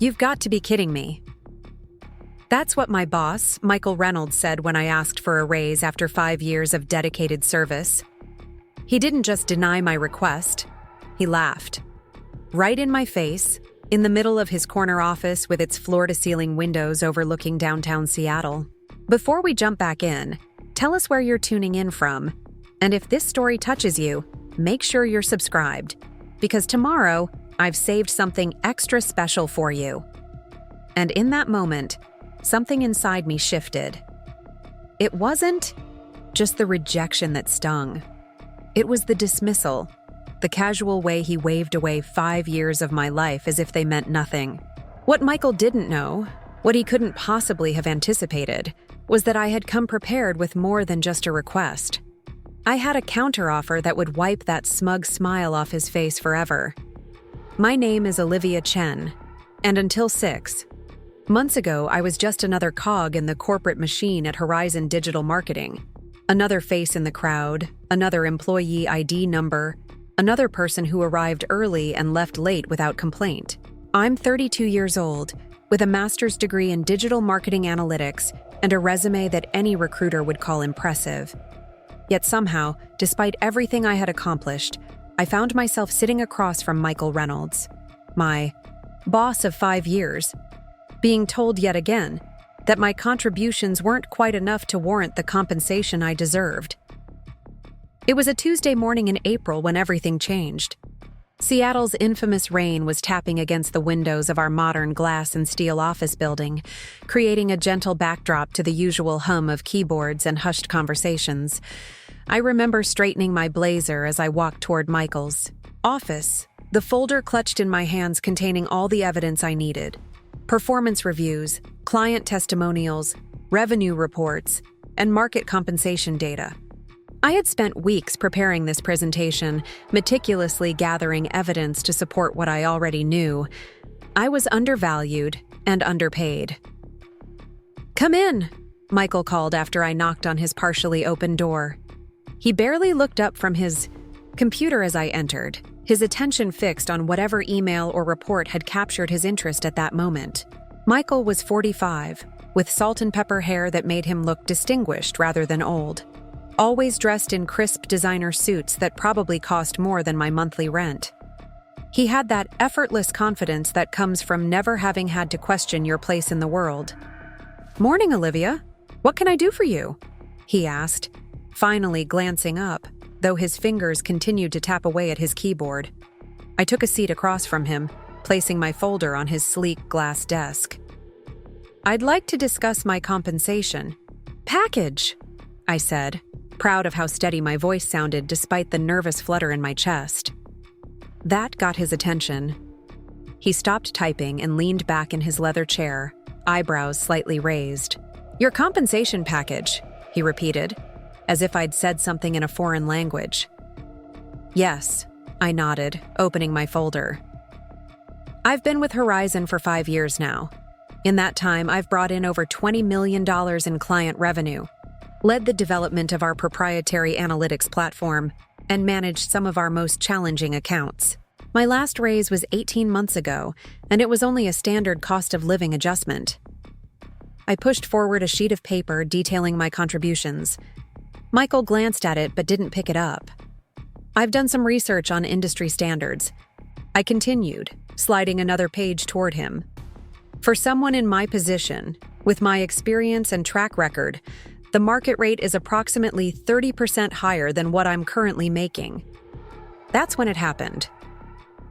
You've got to be kidding me. That's what my boss, Michael Reynolds, said when I asked for a raise after 5 years of dedicated service. He didn't just deny my request, he laughed. Right in my face, in the middle of his corner office with its floor-to-ceiling windows overlooking downtown Seattle. Before we jump back in, tell us where you're tuning in from. And if this story touches you, make sure you're subscribed, because tomorrow, I've saved something extra special for you. And in that moment, something inside me shifted. It wasn't just the rejection that stung. It was the dismissal, the casual way he waved away 5 years of my life as if they meant nothing. What Michael didn't know, what he couldn't possibly have anticipated, was that I had come prepared with more than just a request. I had a counteroffer that would wipe that smug smile off his face forever. My name is Olivia Chen, and until 6 months ago, I was just another cog in the corporate machine at Horizon Digital Marketing. Another face in the crowd, another employee ID number, another person who arrived early and left late without complaint. I'm 32 years old, with a master's degree in digital marketing analytics and a resume that any recruiter would call impressive. Yet somehow, despite everything I had accomplished, I found myself sitting across from Michael Reynolds, my boss of 5 years, being told yet again that my contributions weren't quite enough to warrant the compensation I deserved. It was a Tuesday morning in April when everything changed. Seattle's infamous rain was tapping against the windows of our modern glass and steel office building, creating a gentle backdrop to the usual hum of keyboards and hushed conversations. I remember straightening my blazer as I walked toward Michael's office, the folder clutched in my hands containing all the evidence I needed. Performance reviews, client testimonials, revenue reports, and market compensation data. I had spent weeks preparing this presentation, meticulously gathering evidence to support what I already knew. I was undervalued and underpaid. "Come in," Michael called after I knocked on his partially open door. He barely looked up from his computer as I entered, his attention fixed on whatever email or report had captured his interest at that moment. Michael was 45, with salt and pepper hair that made him look distinguished rather than old. Always dressed in crisp designer suits that probably cost more than my monthly rent. He had that effortless confidence that comes from never having had to question your place in the world. "Morning, Olivia. What can I do for you?" he asked, finally glancing up, though his fingers continued to tap away at his keyboard. I took a seat across from him, placing my folder on his sleek glass desk. "I'd like to discuss my compensation package," I said, proud of how steady my voice sounded despite the nervous flutter in my chest. That got his attention. He stopped typing and leaned back in his leather chair, eyebrows slightly raised. "Your compensation package," he repeated, as if I'd said something in a foreign language. "Yes," I nodded, opening my folder. "I've been with Horizon for 5 years now. In that time, I've brought in over $20 million in client revenue, led the development of our proprietary analytics platform, and managed some of our most challenging accounts. My last raise was 18 months ago, and it was only a standard cost of living adjustment." I pushed forward a sheet of paper detailing my contributions. Michael glanced at it but didn't pick it up. "I've done some research on industry standards," I continued, sliding another page toward him. "For someone in my position, with my experience and track record, the market rate is approximately 30% higher than what I'm currently making." That's when it happened.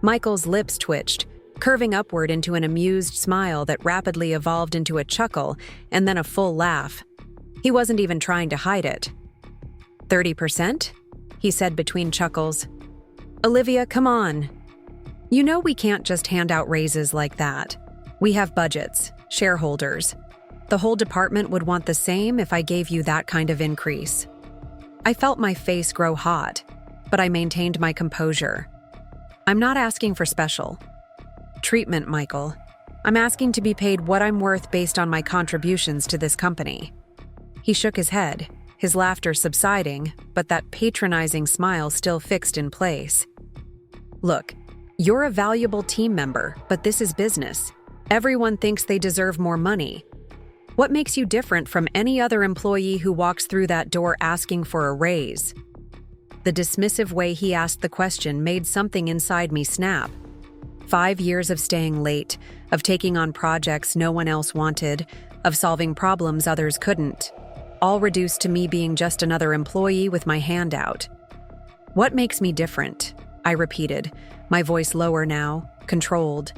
Michael's lips twitched, curving upward into an amused smile that rapidly evolved into a chuckle and then a full laugh. He wasn't even trying to hide it. "30%?" he said between chuckles. "Olivia, come on. You know we can't just hand out raises like that. We have budgets, shareholders. The whole department would want the same if I gave you that kind of increase." I felt my face grow hot, but I maintained my composure. "I'm not asking for special treatment, Michael. I'm asking to be paid what I'm worth based on my contributions to this company." He shook his head, his laughter subsiding, but that patronizing smile still fixed in place. "Look, you're a valuable team member, but this is business. Everyone thinks they deserve more money. What makes you different from any other employee who walks through that door asking for a raise?" The dismissive way he asked the question made something inside me snap. 5 years of staying late, of taking on projects no one else wanted, of solving problems others couldn't, all reduced to me being just another employee with my hand out. "What makes me different?" I repeated, my voice lower now, controlled.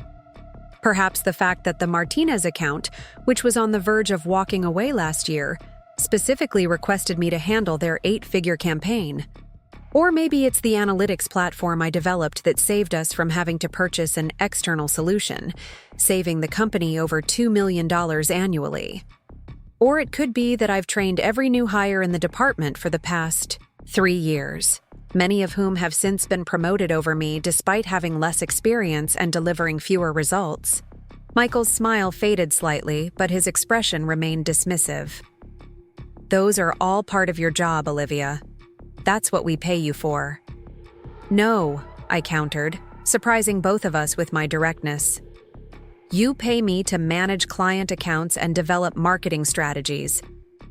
Perhaps the fact that the Martinez account, which was on the verge of walking away last year, specifically requested me to handle their 8-figure campaign. Or maybe it's the analytics platform I developed that saved us from having to purchase an external solution, saving the company over $2 million annually. Or it could be that I've trained every new hire in the department for the past 3 years, many of whom have since been promoted over me despite having less experience and delivering fewer results. Michael's smile faded slightly, but his expression remained dismissive. "Those are all part of your job, Olivia. That's what we pay you for." "No," I countered, surprising both of us with my directness. "You pay me to manage client accounts and develop marketing strategies.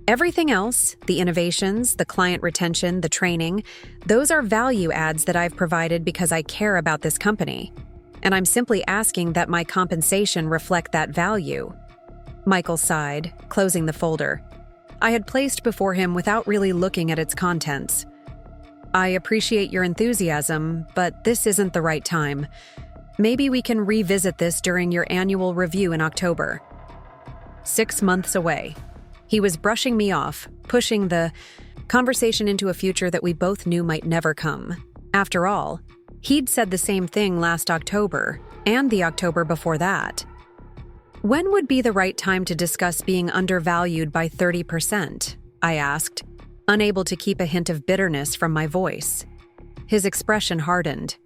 Everything else, the innovations, the client retention, the training, those are value adds that I've provided because I care about this company. And I'm simply asking that my compensation reflect that value." Michael sighed, closing the folder I had placed before him without really looking at its contents. "I appreciate your enthusiasm, but this isn't the right time. Maybe we can revisit this during your annual review in October." 6 months away. He was brushing me off, pushing the conversation into a future that we both knew might never come. After all, he'd said the same thing last October, and the October before that. "When would be the right time to discuss being undervalued by 30%? I asked, unable to keep a hint of bitterness from my voice. His expression hardened.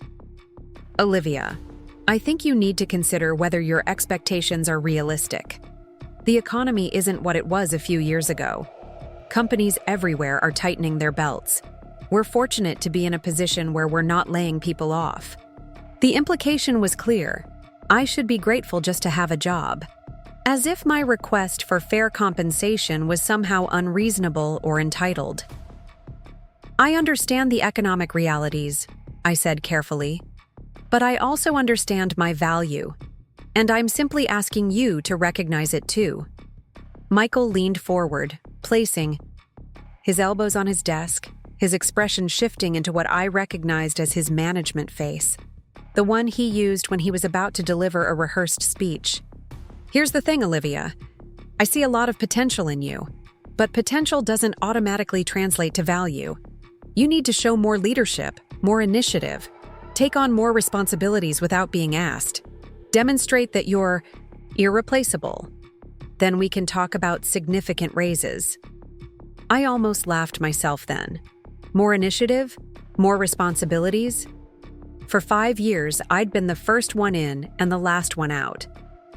"Olivia, I think you need to consider whether your expectations are realistic. The economy isn't what it was a few years ago. Companies everywhere are tightening their belts. We're fortunate to be in a position where we're not laying people off." The implication was clear. I should be grateful just to have a job. As if my request for fair compensation was somehow unreasonable or entitled. "I understand the economic realities," I said carefully, "but I also understand my value. And I'm simply asking you to recognize it too." Michael leaned forward, placing his elbows on his desk, his expression shifting into what I recognized as his management face, the one he used when he was about to deliver a rehearsed speech. "Here's the thing, Olivia. I see a lot of potential in you, but potential doesn't automatically translate to value. You need to show more leadership, more initiative, take on more responsibilities without being asked. Demonstrate that you're irreplaceable. Then we can talk about significant raises." I almost laughed myself then. More initiative? More responsibilities? For 5 years, I'd been the first one in and the last one out.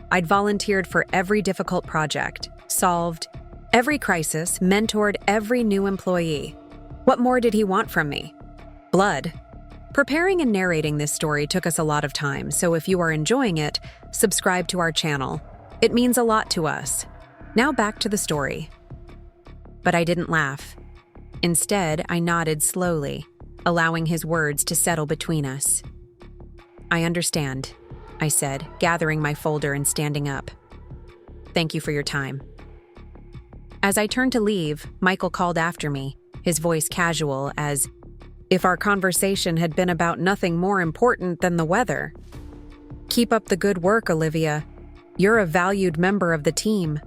I'd volunteered for every difficult project, solved every crisis, mentored every new employee. What more did he want from me? Blood. Preparing and narrating this story took us a lot of time, so if you are enjoying it, subscribe to our channel. It means a lot to us. Now back to the story. But I didn't laugh. Instead, I nodded slowly, allowing his words to settle between us. "I understand," I said, gathering my folder and standing up. "Thank you for your time." As I turned to leave, Michael called after me, his voice casual, as if our conversation had been about nothing more important than the weather. "Keep up the good work, Olivia. You're a valued member of the team."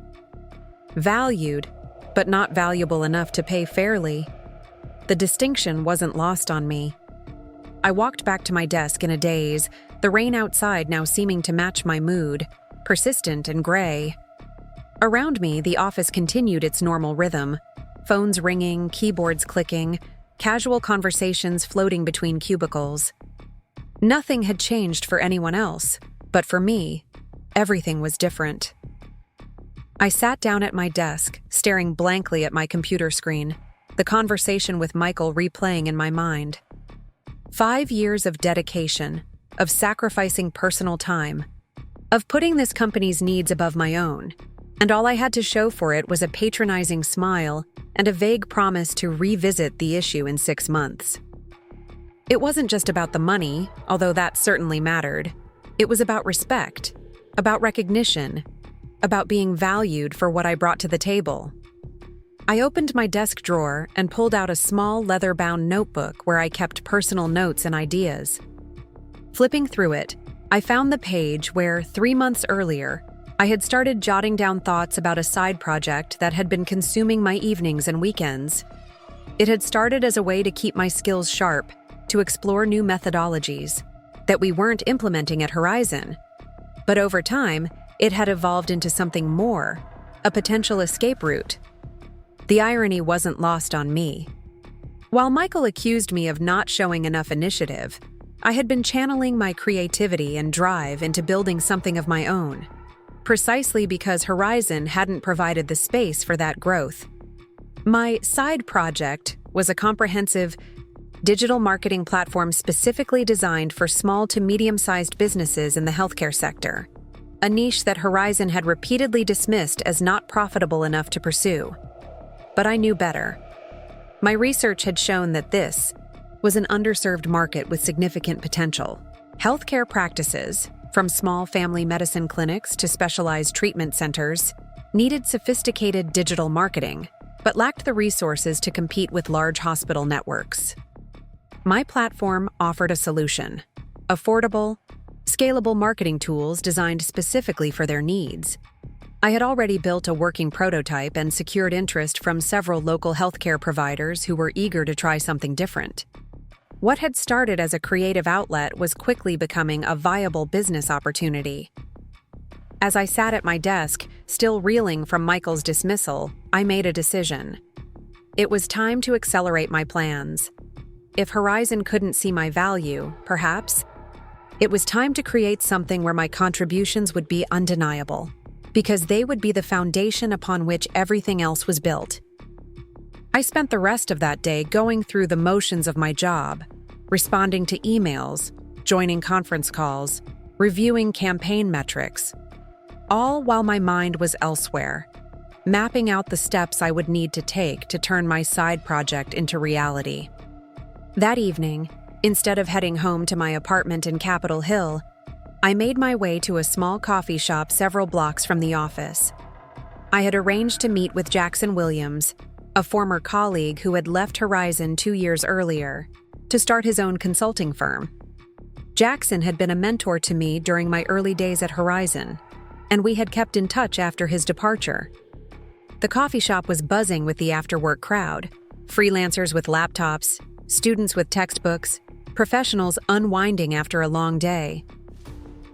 Valued, but not valuable enough to pay fairly. The distinction wasn't lost on me. I walked back to my desk in a daze, the rain outside now seeming to match my mood, persistent and gray. Around me, the office continued its normal rhythm, phones ringing, keyboards clicking, casual conversations floating between cubicles. Nothing had changed for anyone else, but for me, everything was different. I sat down at my desk, staring blankly at my computer screen, the conversation with Michael replaying in my mind. 5 years of dedication, of sacrificing personal time, of putting this company's needs above my own, and all I had to show for it was a patronizing smile and a vague promise to revisit the issue in 6 months. It wasn't just about the money, although that certainly mattered. It was about respect, about recognition, about being valued for what I brought to the table. I opened my desk drawer and pulled out a small leather-bound notebook where I kept personal notes and ideas. Flipping through it, I found the page where, 3 months earlier, I had started jotting down thoughts about a side project that had been consuming my evenings and weekends. It had started as a way to keep my skills sharp, to explore new methodologies that we weren't implementing at Horizon. But over time, it had evolved into something more, a potential escape route. The irony wasn't lost on me. While Michael accused me of not showing enough initiative, I had been channeling my creativity and drive into building something of my own, precisely because Horizon hadn't provided the space for that growth. My side project was a comprehensive digital marketing platform specifically designed for small to medium-sized businesses in the healthcare sector, a niche that Horizon had repeatedly dismissed as not profitable enough to pursue. But I knew better. My research had shown that this was an underserved market with significant potential. Healthcare practices, from small family medicine clinics to specialized treatment centers, needed sophisticated digital marketing, but lacked the resources to compete with large hospital networks. My platform offered a solution: affordable, scalable marketing tools designed specifically for their needs. I had already built a working prototype and secured interest from several local healthcare providers who were eager to try something different. What had started as a creative outlet was quickly becoming a viable business opportunity. As I sat at my desk, still reeling from Michael's dismissal, I made a decision. It was time to accelerate my plans. If Horizon couldn't see my value, perhaps, it was time to create something where my contributions would be undeniable, because they would be the foundation upon which everything else was built. I spent the rest of that day going through the motions of my job, responding to emails, joining conference calls, reviewing campaign metrics, all while my mind was elsewhere, mapping out the steps I would need to take to turn my side project into reality. That evening, instead of heading home to my apartment in Capitol Hill, I made my way to a small coffee shop several blocks from the office. I had arranged to meet with Jackson Williams, a former colleague who had left Horizon 2 years earlier, to start his own consulting firm. Jackson had been a mentor to me during my early days at Horizon, and we had kept in touch after his departure. The coffee shop was buzzing with the after-work crowd, freelancers with laptops, students with textbooks, professionals unwinding after a long day.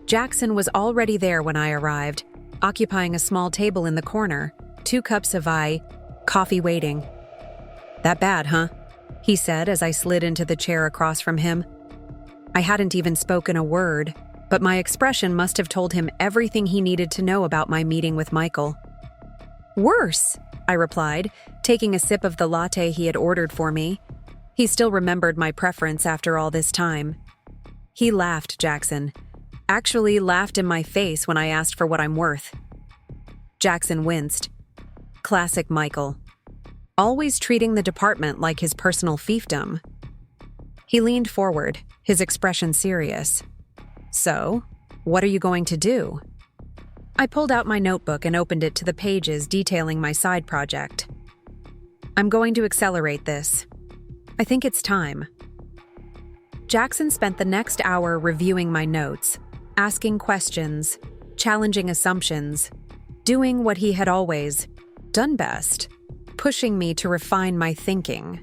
Jackson was already there when I arrived, occupying a small table in the corner, 2 cups of coffee waiting. "That bad, huh?" he said as I slid into the chair across from him. I hadn't even spoken a word, but my expression must have told him everything he needed to know about my meeting with Michael. "Worse," I replied, taking a sip of the latte he had ordered for me. He still remembered my preference after all this time. He laughed, Jackson. Actually laughed in my face when I asked for what I'm worth. Jackson winced. Classic Michael. Always treating the department like his personal fiefdom. He leaned forward, his expression serious. "So, what are you going to do?" I pulled out my notebook and opened it to the pages detailing my side project. "I'm going to accelerate this. I think it's time." Jackson spent the next hour reviewing my notes, asking questions, challenging assumptions, doing what he had always done best, pushing me to refine my thinking.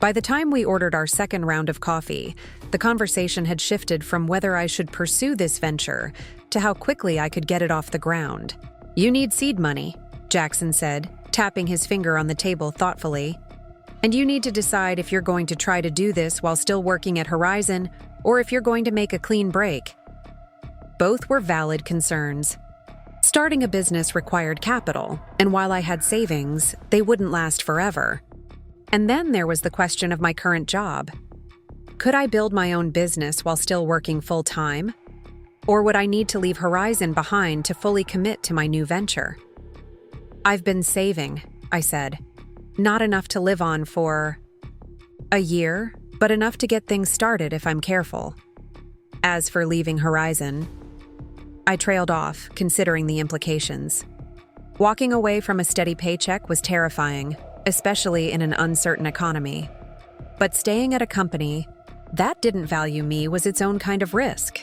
By the time we ordered our second round of coffee, the conversation had shifted from whether I should pursue this venture to how quickly I could get it off the ground. "You need seed money," Jackson said, tapping his finger on the table thoughtfully. "And you need to decide if you're going to try to do this while still working at Horizon or if you're going to make a clean break." Both were valid concerns. Starting a business required capital, and while I had savings, they wouldn't last forever. And then there was the question of my current job. Could I build my own business while still working full-time? Or would I need to leave Horizon behind to fully commit to my new venture? I've been saving, I said. Not enough to live on for a year, but enough to get things started if I'm careful. As for leaving Horizon, I trailed off, considering the implications. Walking away from a steady paycheck was terrifying, especially in an uncertain economy. But staying at a company that didn't value me was its own kind of risk.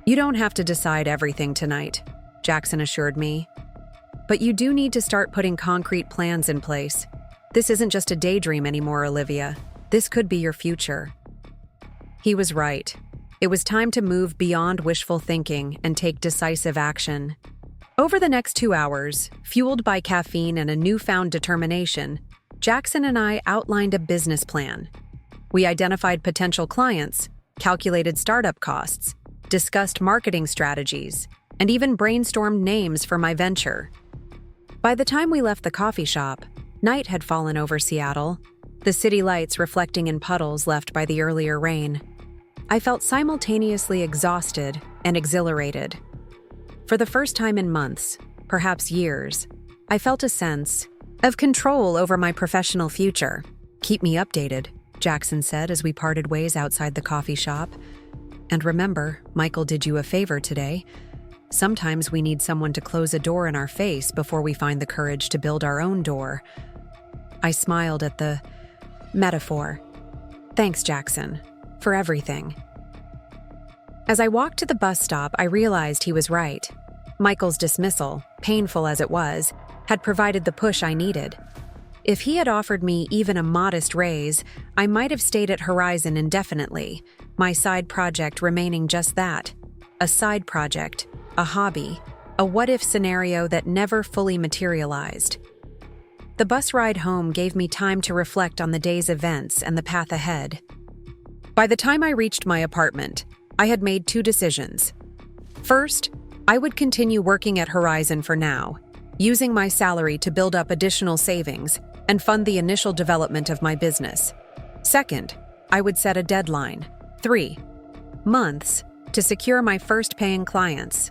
You don't have to decide everything tonight, Jackson assured me. But you do need to start putting concrete plans in place. This isn't just a daydream anymore, Olivia. This could be your future. He was right. It was time to move beyond wishful thinking and take decisive action. Over the next 2 hours, fueled by caffeine and a newfound determination, Jackson and I outlined a business plan. We identified potential clients, calculated startup costs, discussed marketing strategies, and even brainstormed names for my venture. By the time we left the coffee shop, night had fallen over Seattle, the city lights reflecting in puddles left by the earlier rain. I felt simultaneously exhausted and exhilarated. For the first time in months, perhaps years, I felt a sense of control over my professional future. "Keep me updated," Jackson said as we parted ways outside the coffee shop. "And remember, Michael did you a favor today. Sometimes we need someone to close a door in our face before we find the courage to build our own door." I smiled at the metaphor. "Thanks, Jackson, for everything." As I walked to the bus stop, I realized he was right. Michael's dismissal, painful as it was, had provided the push I needed. If he had offered me even a modest raise, I might have stayed at Horizon indefinitely, my side project remaining just that, a side project, a hobby, a what-if scenario that never fully materialized. The bus ride home gave me time to reflect on the day's events and the path ahead. By the time I reached my apartment, I had made 2 decisions. First, I would continue working at Horizon for now, using my salary to build up additional savings and fund the initial development of my business. Second, I would set a deadline, 3 months, to secure my first paying clients.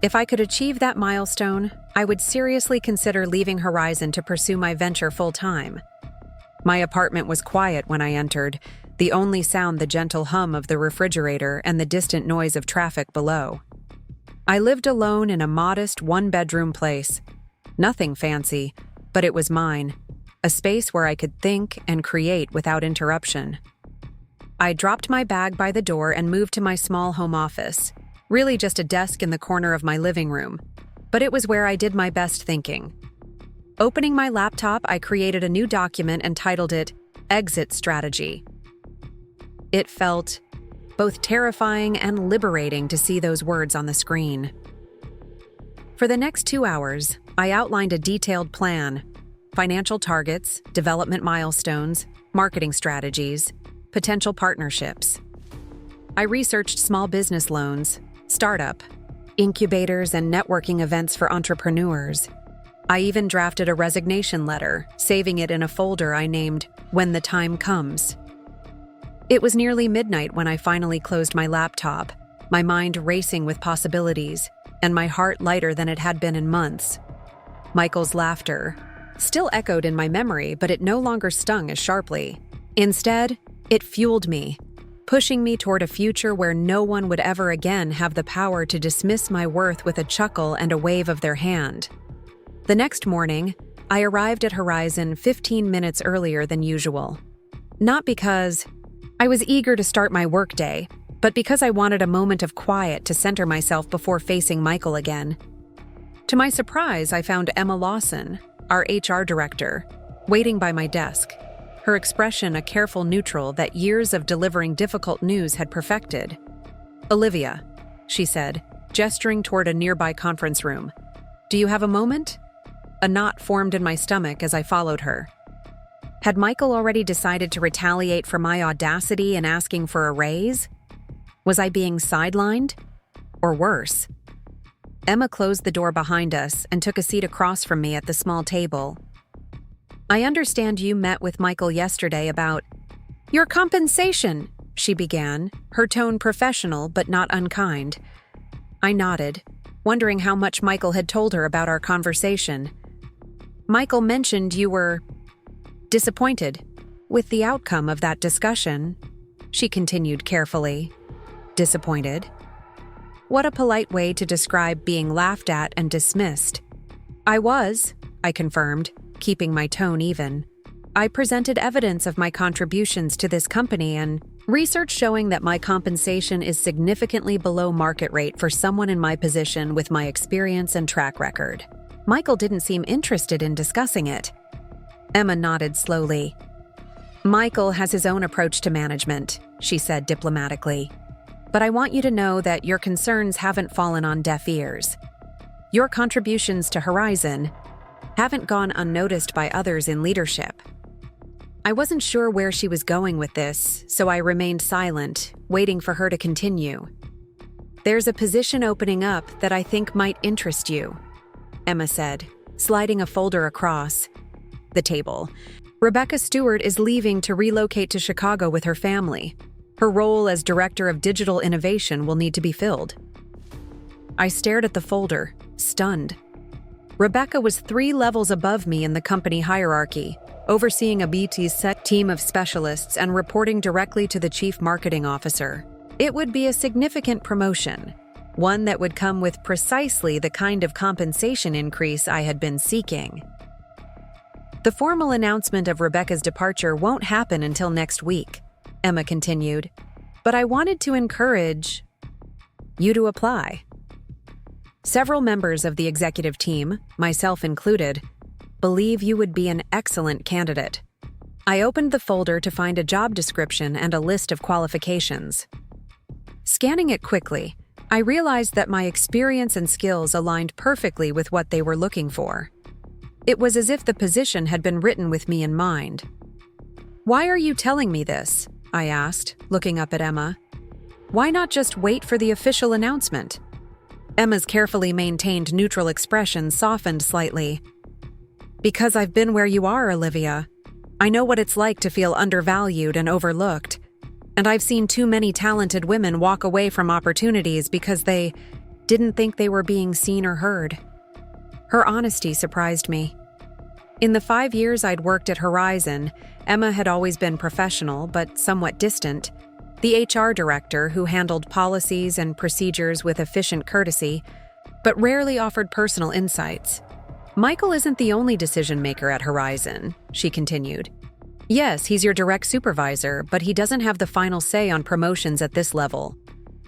If I could achieve that milestone, I would seriously consider leaving Horizon to pursue my venture full-time. My apartment was quiet when I entered, the only sound the gentle hum of the refrigerator and the distant noise of traffic below. I lived alone in a modest 1-bedroom place. Nothing fancy, but it was mine, a space where I could think and create without interruption. I dropped my bag by the door and moved to my small home office, really just a desk in the corner of my living room, but it was where I did my best thinking. Opening my laptop, I created a new document and titled it Exit Strategy. It felt both terrifying and liberating to see those words on the screen. For the next 2 hours, I outlined a detailed plan: financial targets, development milestones, marketing strategies, potential partnerships. I researched small business loans, startup, incubators, and networking events for entrepreneurs. I even drafted a resignation letter, saving it in a folder I named When the Time Comes. It was nearly midnight when I finally closed my laptop, my mind racing with possibilities, and my heart lighter than it had been in months. Michael's laughter still echoed in my memory, but it no longer stung as sharply. Instead, it fueled me, pushing me toward a future where no one would ever again have the power to dismiss my worth with a chuckle and a wave of their hand. The next morning, I arrived at Horizon 15 minutes earlier than usual. Not because I was eager to start my workday, but because I wanted a moment of quiet to center myself before facing Michael again. To my surprise, I found Emma Lawson, our HR director, waiting by my desk, her expression a careful neutral that years of delivering difficult news had perfected. "Olivia," she said, gesturing toward a nearby conference room. "Do you have a moment?" A knot formed in my stomach as I followed her. Had Michael already decided to retaliate for my audacity in asking for a raise? Was I being sidelined? Or worse? Emma closed the door behind us and took a seat across from me at the small table. "I understand you met with Michael yesterday about your compensation," she began, her tone professional but not unkind. I nodded, wondering how much Michael had told her about our conversation. Michael mentioned you were disappointed with the outcome of that discussion, she continued carefully. Disappointed? What a polite way to describe being laughed at and dismissed. I was, I confirmed, keeping my tone even. I presented evidence of my contributions to this company and research showing that my compensation is significantly below market rate for someone in my position with my experience and track record. Michael didn't seem interested in discussing it. Emma nodded slowly. Michael has his own approach to management, she said diplomatically. But I want you to know that your concerns haven't fallen on deaf ears. Your contributions to Horizon haven't gone unnoticed by others in leadership. I wasn't sure where she was going with this, so I remained silent, waiting for her to continue. There's a position opening up that I think might interest you, Emma said, sliding a folder across the table. Rebecca Stewart is leaving to relocate to Chicago with her family. Her role as Director of Digital Innovation will need to be filled. I stared at the folder, stunned. Rebecca was 3 levels above me in the company hierarchy, overseeing a BT-set team of specialists and reporting directly to the Chief Marketing Officer. It would be a significant promotion, one that would come with precisely the kind of compensation increase I had been seeking. The formal announcement of Rebecca's departure won't happen until next week, Emma continued, but I wanted to encourage you to apply. Several members of the executive team, myself included, believe you would be an excellent candidate. I opened the folder to find a job description and a list of qualifications. Scanning it quickly, I realized that my experience and skills aligned perfectly with what they were looking for. It was as if the position had been written with me in mind. Why are you telling me this? I asked, looking up at Emma. Why not just wait for the official announcement? Emma's carefully maintained neutral expression softened slightly. Because I've been where you are, Olivia. I know what it's like to feel undervalued and overlooked. And I've seen too many talented women walk away from opportunities because they didn't think they were being seen or heard. Her honesty surprised me. In the 5 years I'd worked at Horizon, Emma had always been professional but somewhat distant. The HR director who handled policies and procedures with efficient courtesy, but rarely offered personal insights. Michael isn't the only decision-maker at Horizon, she continued. Yes, he's your direct supervisor, but he doesn't have the final say on promotions at this level.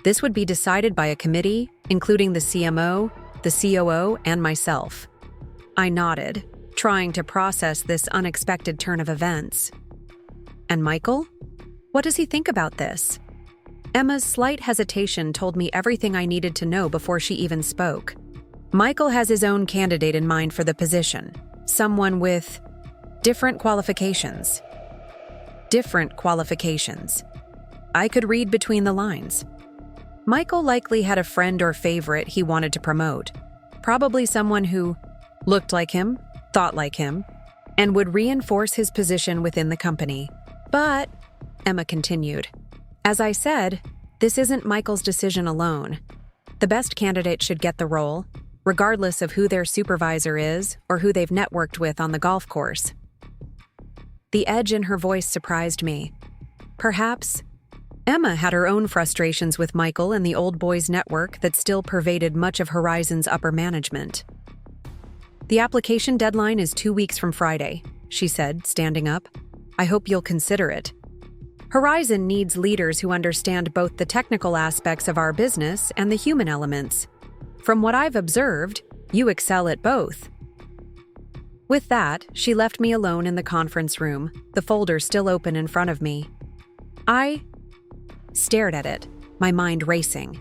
This would be decided by a committee, including the CMO, the COO, and myself. I nodded, trying to process this unexpected turn of events. And Michael? What does he think about this? Emma's slight hesitation told me everything I needed to know before she even spoke. Michael has his own candidate in mind for the position, someone with different qualifications. Different qualifications. I could read between the lines. Michael likely had a friend or favorite he wanted to promote, probably someone who looked like him, thought like him, and would reinforce his position within the company. But, Emma continued, as I said, this isn't Michael's decision alone. The best candidate should get the role, regardless of who their supervisor is or who they've networked with on the golf course. The edge in her voice surprised me. Perhaps Emma had her own frustrations with Michael and the old boys network that still pervaded much of Horizon's upper management. The application deadline is 2 weeks from Friday, she said, standing up. I hope you'll consider it. Horizon needs leaders who understand both the technical aspects of our business and the human elements. From what I've observed, you excel at both. With that, she left me alone in the conference room, the folder still open in front of me. I stared at it, my mind racing.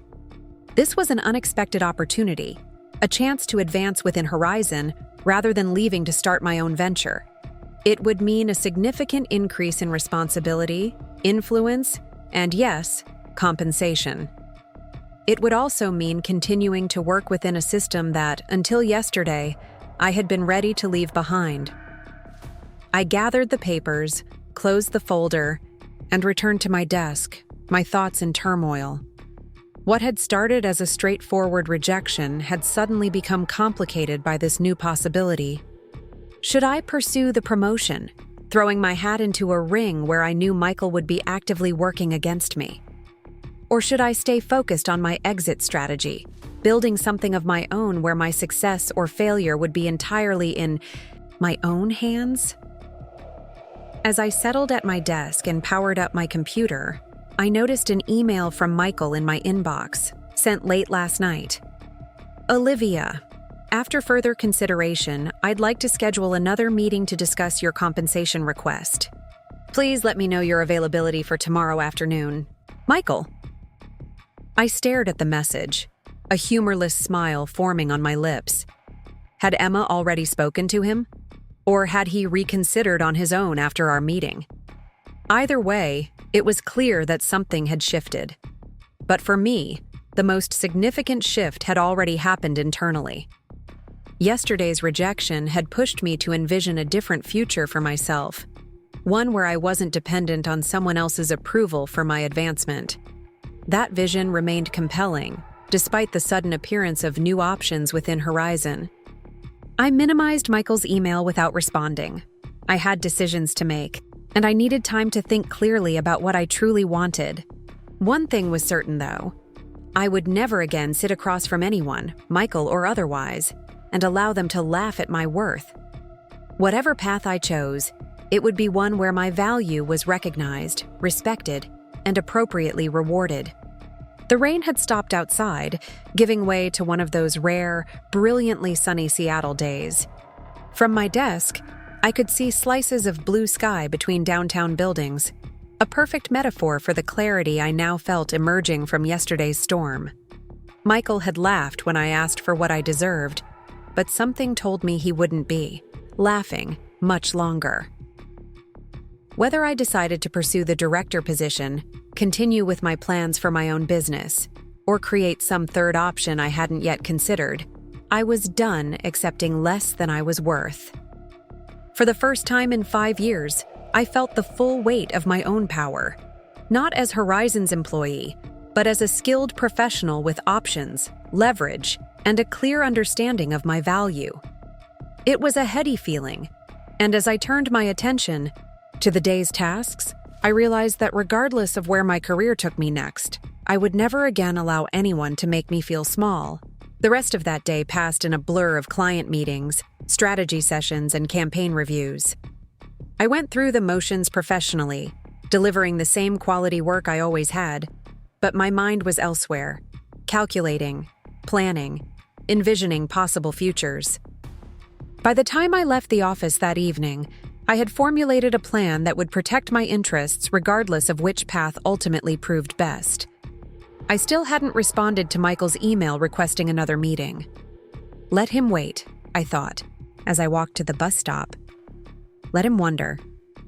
This was an unexpected opportunity, a chance to advance within Horizon rather than leaving to start my own venture. It would mean a significant increase in responsibility, influence, and yes, compensation. It would also mean continuing to work within a system that, until yesterday, I had been ready to leave behind. I gathered the papers, closed the folder, and returned to my desk, my thoughts in turmoil. What had started as a straightforward rejection had suddenly become complicated by this new possibility. Should I pursue the promotion, throwing my hat into a ring where I knew Michael would be actively working against me? Or should I stay focused on my exit strategy, building something of my own where my success or failure would be entirely in my own hands? As I settled at my desk and powered up my computer, I noticed an email from Michael in my inbox, sent late last night. Olivia, after further consideration, I'd like to schedule another meeting to discuss your compensation request. Please let me know your availability for tomorrow afternoon. Michael. I stared at the message, a humorless smile forming on my lips. Had Emma already spoken to him? Or had he reconsidered on his own after our meeting? Either way, it was clear that something had shifted. But for me, the most significant shift had already happened internally. Yesterday's rejection had pushed me to envision a different future for myself, one where I wasn't dependent on someone else's approval for my advancement. That vision remained compelling, despite the sudden appearance of new options within Horizon. I minimized Michael's email without responding. I had decisions to make, and I needed time to think clearly about what I truly wanted. One thing was certain, though. I would never again sit across from anyone, Michael or otherwise, and allow them to laugh at my worth. Whatever path I chose, it would be one where my value was recognized, respected, and appropriately rewarded. The rain had stopped outside, giving way to one of those rare, brilliantly sunny Seattle days. From my desk, I could see slices of blue sky between downtown buildings, a perfect metaphor for the clarity I now felt emerging from yesterday's storm. Michael had laughed when I asked for what I deserved, but something told me he wouldn't be laughing much longer. Whether I decided to pursue the director position, continue with my plans for my own business, or create some third option I hadn't yet considered, I was done accepting less than I was worth. For the first time in 5 years, I felt the full weight of my own power, not as Horizon's employee, but as a skilled professional with options, leverage, and a clear understanding of my value. It was a heady feeling, and as I turned my attention to the day's tasks, I realized that regardless of where my career took me next, I would never again allow anyone to make me feel small. The rest of that day passed in a blur of client meetings, strategy sessions, and campaign reviews. I went through the motions professionally, delivering the same quality work I always had, but my mind was elsewhere, calculating, planning, envisioning possible futures. By the time I left the office that evening, I had formulated a plan that would protect my interests regardless of which path ultimately proved best. I still hadn't responded to Michael's email requesting another meeting. Let him wait, I thought, as I walked to the bus stop. Let him wonder.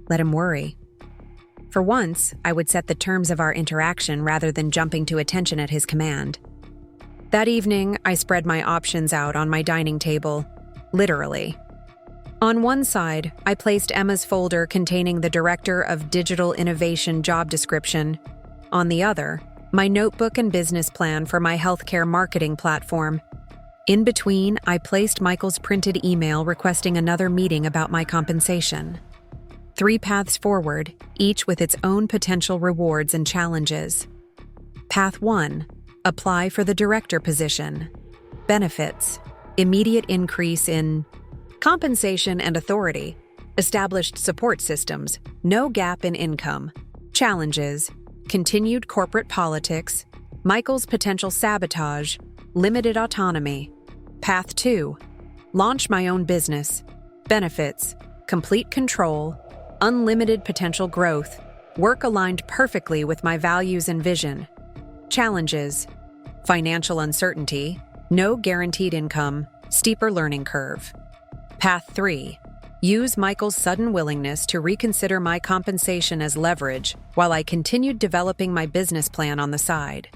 Let him worry. For once, I would set the terms of our interaction rather than jumping to attention at his command. That evening, I spread my options out on my dining table, literally. On one side, I placed Emma's folder containing the Director of Digital Innovation job description. On the other, my notebook and business plan for my healthcare marketing platform. In between, I placed Michael's printed email requesting another meeting about my compensation. 3 paths forward, each with its own potential rewards and challenges. Path 1. Apply for the director position. Benefits. Immediate increase in compensation and authority, established support systems, no gap in income. Challenges, continued corporate politics, Michael's potential sabotage, limited autonomy. Path 2, launch my own business. Benefits, complete control, unlimited potential growth, work aligned perfectly with my values and vision. Challenges, financial uncertainty, no guaranteed income, steeper learning curve. Path 3. Use Michael's sudden willingness to reconsider my compensation as leverage while I continued developing my business plan on the side.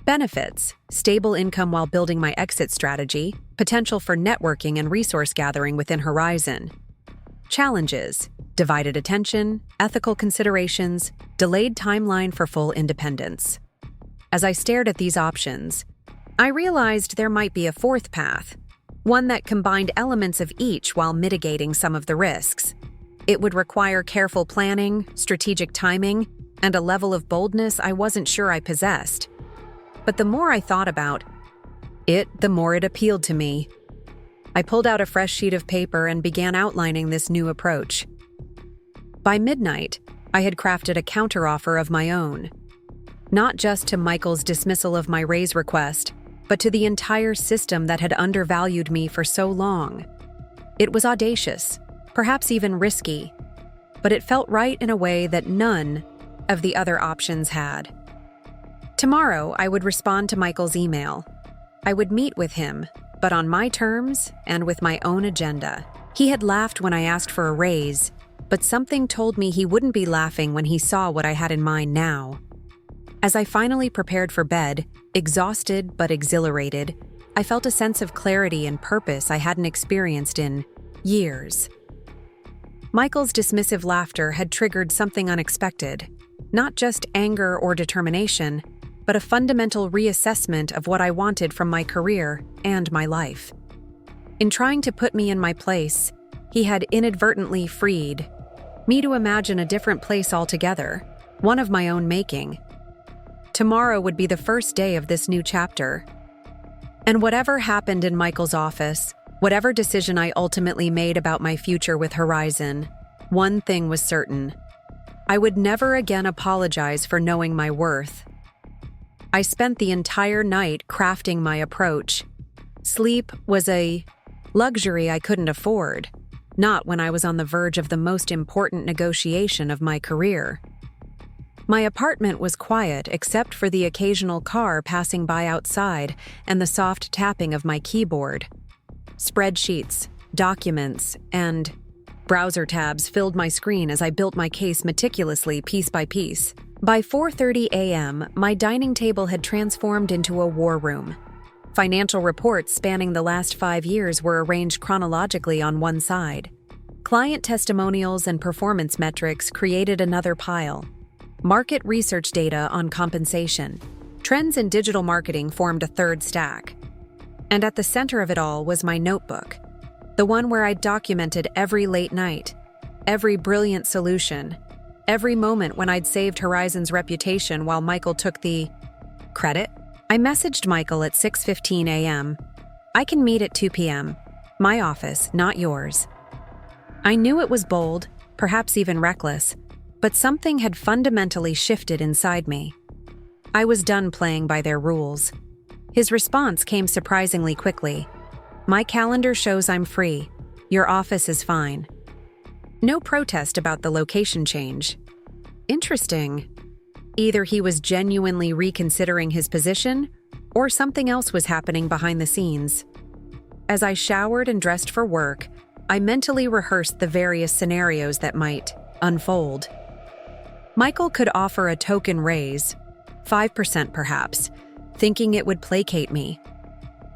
Benefits. Stable income while building my exit strategy, potential for networking and resource gathering within Horizon. Challenges. Divided attention, ethical considerations, delayed timeline for full independence. As I stared at these options, I realized there might be a fourth path, one that combined elements of each while mitigating some of the risks. It would require careful planning, strategic timing, and a level of boldness I wasn't sure I possessed. But the more I thought about it, the more it appealed to me. I pulled out a fresh sheet of paper and began outlining this new approach. By midnight, I had crafted a counteroffer of my own, not just to Michael's dismissal of my raise request, but to the entire system that had undervalued me for so long. It was audacious, perhaps even risky, but it felt right in a way that none of the other options had. Tomorrow, I would respond to Michael's email. I would meet with him, but on my terms and with my own agenda. He had laughed when I asked for a raise, but something told me he wouldn't be laughing when he saw what I had in mind now. As I finally prepared for bed, exhausted but exhilarated, I felt a sense of clarity and purpose I hadn't experienced in years. Michael's dismissive laughter had triggered something unexpected, not just anger or determination, but a fundamental reassessment of what I wanted from my career and my life. In trying to put me in my place, he had inadvertently freed me to imagine a different place altogether, one of my own making. Tomorrow would be the first day of this new chapter. And whatever happened in Michael's office, whatever decision I ultimately made about my future with Horizon, one thing was certain. I would never again apologize for knowing my worth. I spent the entire night crafting my approach. Sleep was a luxury I couldn't afford, not when I was on the verge of the most important negotiation of my career. My apartment was quiet except for the occasional car passing by outside and the soft tapping of my keyboard. Spreadsheets, documents, and browser tabs filled my screen as I built my case meticulously piece by piece. By 4:30 a.m., my dining table had transformed into a war room. Financial reports spanning the last 5 years were arranged chronologically on one side. Client testimonials and performance metrics created another pile. Market research data on compensation, trends in digital marketing formed a third stack. And at the center of it all was my notebook, the one where I documented every late night, every brilliant solution, every moment when I'd saved Horizon's reputation while Michael took the credit. I messaged Michael at 6:15 a.m. I can meet at 2 p.m. My office, not yours. I knew it was bold, perhaps even reckless, but something had fundamentally shifted inside me. I was done playing by their rules. His response came surprisingly quickly. My calendar shows I'm free. Your office is fine. No protest about the location change. Interesting. Either he was genuinely reconsidering his position, or something else was happening behind the scenes. As I showered and dressed for work, I mentally rehearsed the various scenarios that might unfold. Michael could offer a token raise, 5% perhaps, thinking it would placate me.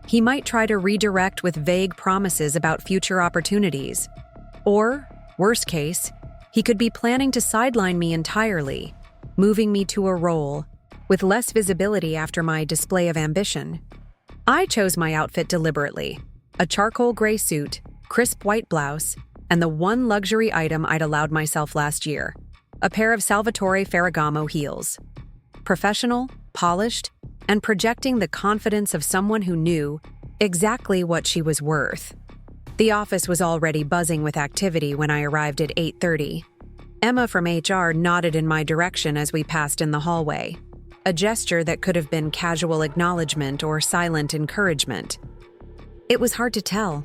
He might try to redirect with vague promises about future opportunities. Or, worst case, he could be planning to sideline me entirely, moving me to a role with less visibility after my display of ambition. I chose my outfit deliberately: a charcoal gray suit, crisp white blouse, and the one luxury item I'd allowed myself last year, a pair of Salvatore Ferragamo heels. Professional, polished, and projecting the confidence of someone who knew exactly what she was worth. The office was already buzzing with activity when I arrived at 8:30. Emma from HR nodded in my direction as we passed in the hallway, a gesture that could have been casual acknowledgement or silent encouragement. It was hard to tell.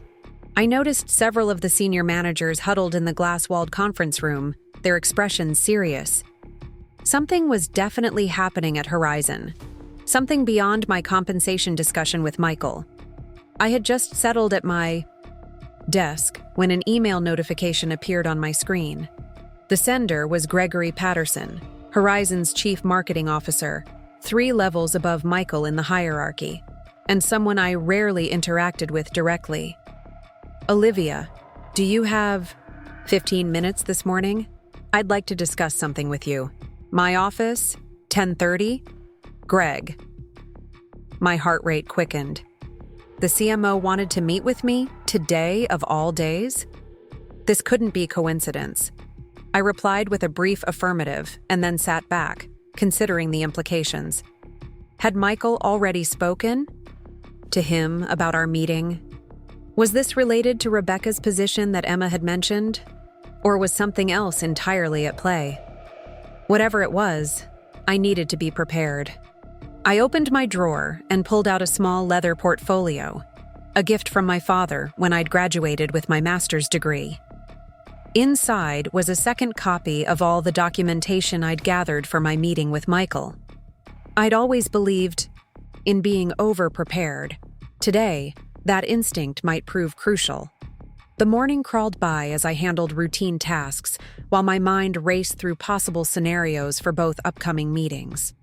I noticed several of the senior managers huddled in the glass-walled conference room, their expressions serious. Something was definitely happening at Horizon, something beyond my compensation discussion with Michael. I had just settled at my desk when an email notification appeared on my screen. The sender was Gregory Patterson, Horizon's chief marketing officer, 3 levels above Michael in the hierarchy, and someone I rarely interacted with directly. Olivia, do you have 15 minutes this morning? I'd like to discuss something with you. My office, 10:30? Greg. My heart rate quickened. The CMO wanted to meet with me today of all days? This couldn't be coincidence. I replied with a brief affirmative and then sat back, considering the implications. Had Michael already spoken to him about our meeting? Was this related to Rebecca's position that Emma had mentioned? Or was something else entirely at play? Whatever it was, I needed to be prepared. I opened my drawer and pulled out a small leather portfolio, a gift from my father when I'd graduated with my master's degree. Inside was a second copy of all the documentation I'd gathered for my meeting with Michael. I'd always believed in being over-prepared. Today, that instinct might prove crucial. The morning crawled by as I handled routine tasks, while my mind raced through possible scenarios for both upcoming meetings.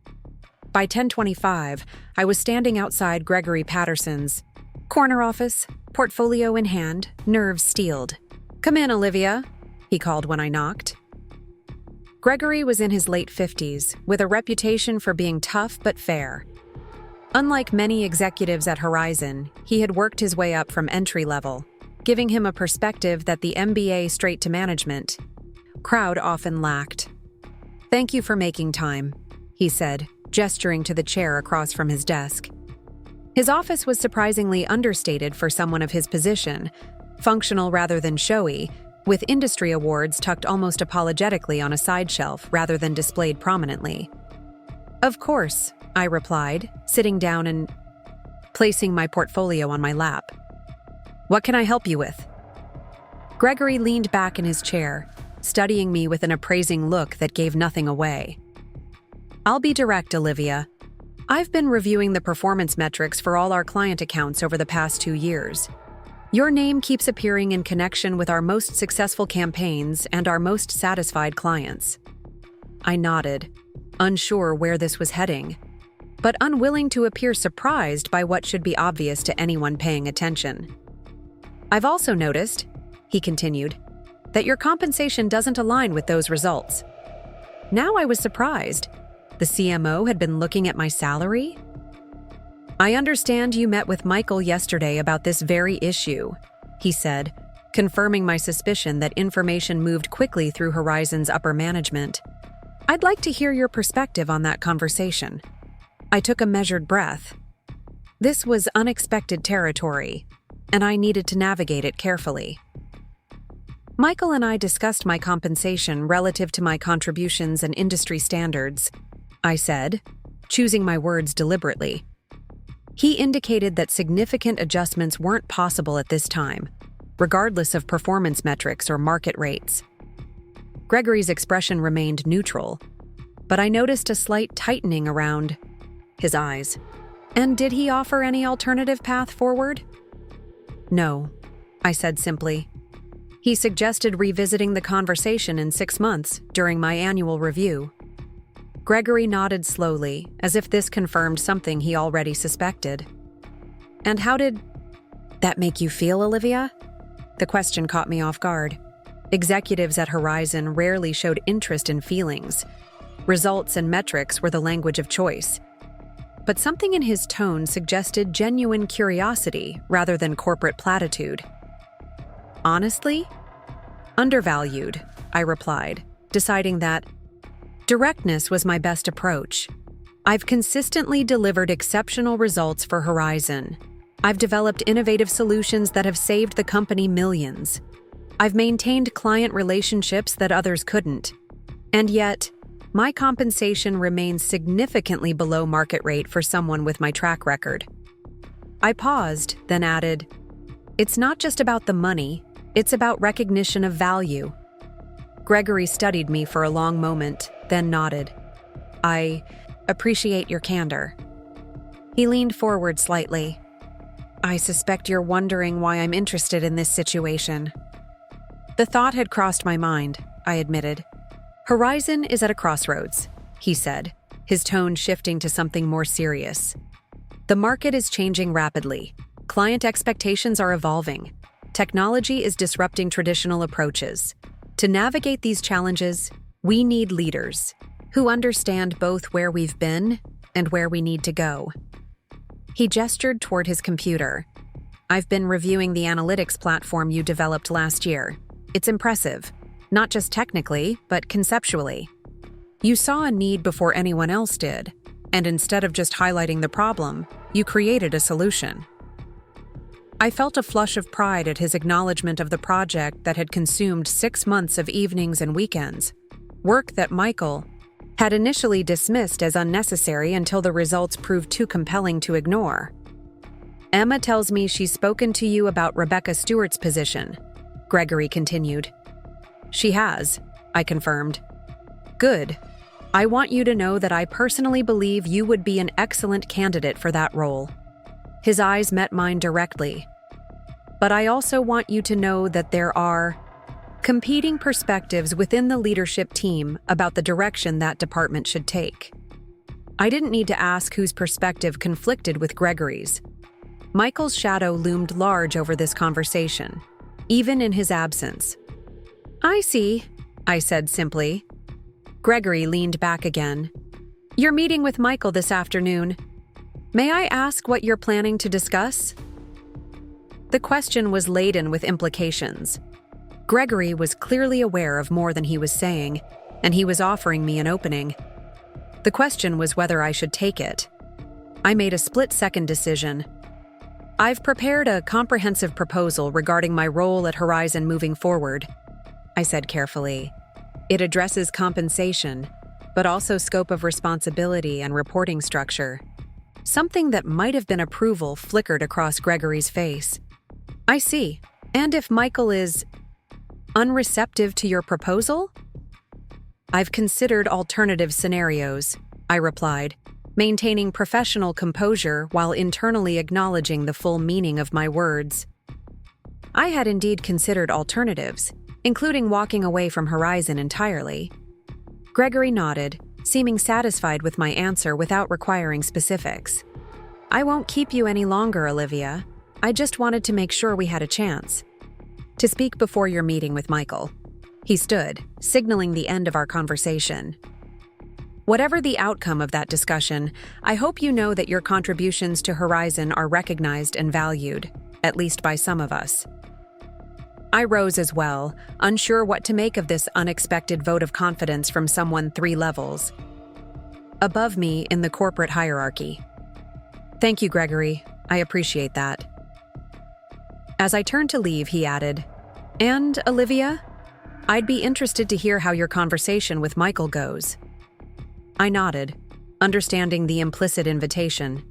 By 10:25, I was standing outside Gregory Patterson's corner office, portfolio in hand, nerves steeled. "Come in, Olivia," he called when I knocked. Gregory was in his late 50s, with a reputation for being tough but fair. Unlike many executives at Horizon, he had worked his way up from entry level, giving him a perspective that the MBA straight to management crowd often lacked. "Thank you for making time," he said, gesturing to the chair across from his desk. His office was surprisingly understated for someone of his position, functional rather than showy, with industry awards tucked almost apologetically on a side shelf rather than displayed prominently. "Of course," I replied, sitting down and placing my portfolio on my lap. "What can I help you with?" Gregory leaned back in his chair, studying me with an appraising look that gave nothing away. "I'll be direct, Olivia. I've been reviewing the performance metrics for all our client accounts over the past 2 years. Your name keeps appearing in connection with our most successful campaigns and our most satisfied clients." I nodded, unsure where this was heading, but unwilling to appear surprised by what should be obvious to anyone paying attention. "I've also noticed," he continued, "that your compensation doesn't align with those results." Now I was surprised. The CMO had been looking at my salary? "I understand you met with Michael yesterday about this very issue," he said, confirming my suspicion that information moved quickly through Horizon's upper management. "I'd like to hear your perspective on that conversation." I took a measured breath. This was unexpected territory, and I needed to navigate it carefully. "Michael and I discussed my compensation relative to my contributions and industry standards," I said, choosing my words deliberately. "He indicated that significant adjustments weren't possible at this time, regardless of performance metrics or market rates." Gregory's expression remained neutral, but I noticed a slight tightening around his eyes. "And did he offer any alternative path forward?" "No," I said simply. "He suggested revisiting the conversation in 6 months during my annual review." Gregory nodded slowly, as if this confirmed something he already suspected. "And how did that make you feel, Olivia?" The question caught me off guard. Executives at Horizon rarely showed interest in feelings. Results and metrics were the language of choice. But something in his tone suggested genuine curiosity rather than corporate platitude. "Honestly? Undervalued," I replied, deciding that directness was my best approach. "I've consistently delivered exceptional results for Horizon. I've developed innovative solutions that have saved the company millions. I've maintained client relationships that others couldn't. And yet, my compensation remains significantly below market rate for someone with my track record." I paused, then added, "It's not just about the money, it's about recognition of value." Gregory studied me for a long moment, then nodded. "I appreciate your candor." He leaned forward slightly. "I suspect you're wondering why I'm interested in this situation." The thought had crossed my mind, I admitted. "Horizon is at a crossroads," he said, his tone shifting to something more serious. "The market is changing rapidly. Client expectations are evolving. Technology is disrupting traditional approaches. To navigate these challenges, we need leaders who understand both where we've been and where we need to go. He gestured toward his computer. I've been reviewing the analytics platform you developed last year. It's impressive, not just technically, but conceptually. You saw a need before anyone else did, and instead of just highlighting the problem, you created a solution. I felt a flush of pride at his acknowledgement of the project that had consumed 6 months of evenings and weekends, work that Michael had initially dismissed as unnecessary until the results proved too compelling to ignore. Emma tells me she's spoken to you about Rebecca Stewart's position, Gregory continued. She has, I confirmed. Good. I want you to know that I personally believe you would be an excellent candidate for that role. His eyes met mine directly. But I also want you to know that there are competing perspectives within the leadership team about the direction that department should take. I didn't need to ask whose perspective conflicted with Gregory's. Michael's shadow loomed large over this conversation, even in his absence. I see, I said simply. Gregory leaned back again. You're meeting with Michael this afternoon. May I ask what you're planning to discuss? The question was laden with implications. Gregory was clearly aware of more than he was saying, and he was offering me an opening. The question was whether I should take it. I made a split-second decision. I've prepared a comprehensive proposal regarding my role at Horizon moving forward, I said carefully. It addresses compensation, but also scope of responsibility and reporting structure. Something that might have been approval flickered across Gregory's face. I see. And if Michael is unreceptive to your proposal? I've considered alternative scenarios, I replied, maintaining professional composure while internally acknowledging the full meaning of my words. I had indeed considered alternatives, including walking away from Horizon entirely. Gregory nodded, seeming satisfied with my answer without requiring specifics. I won't keep you any longer, Olivia. I just wanted to make sure we had a chance to speak before your meeting with Michael. He stood, signaling the end of our conversation. Whatever the outcome of that discussion, I hope you know that your contributions to Horizon are recognized and valued, at least by some of us. I rose as well, unsure what to make of this unexpected vote of confidence from someone 3 levels above me in the corporate hierarchy. Thank you, Gregory. I appreciate that. As I turned to leave, he added, And, Olivia, I'd be interested to hear how your conversation with Michael goes. I nodded, understanding the implicit invitation.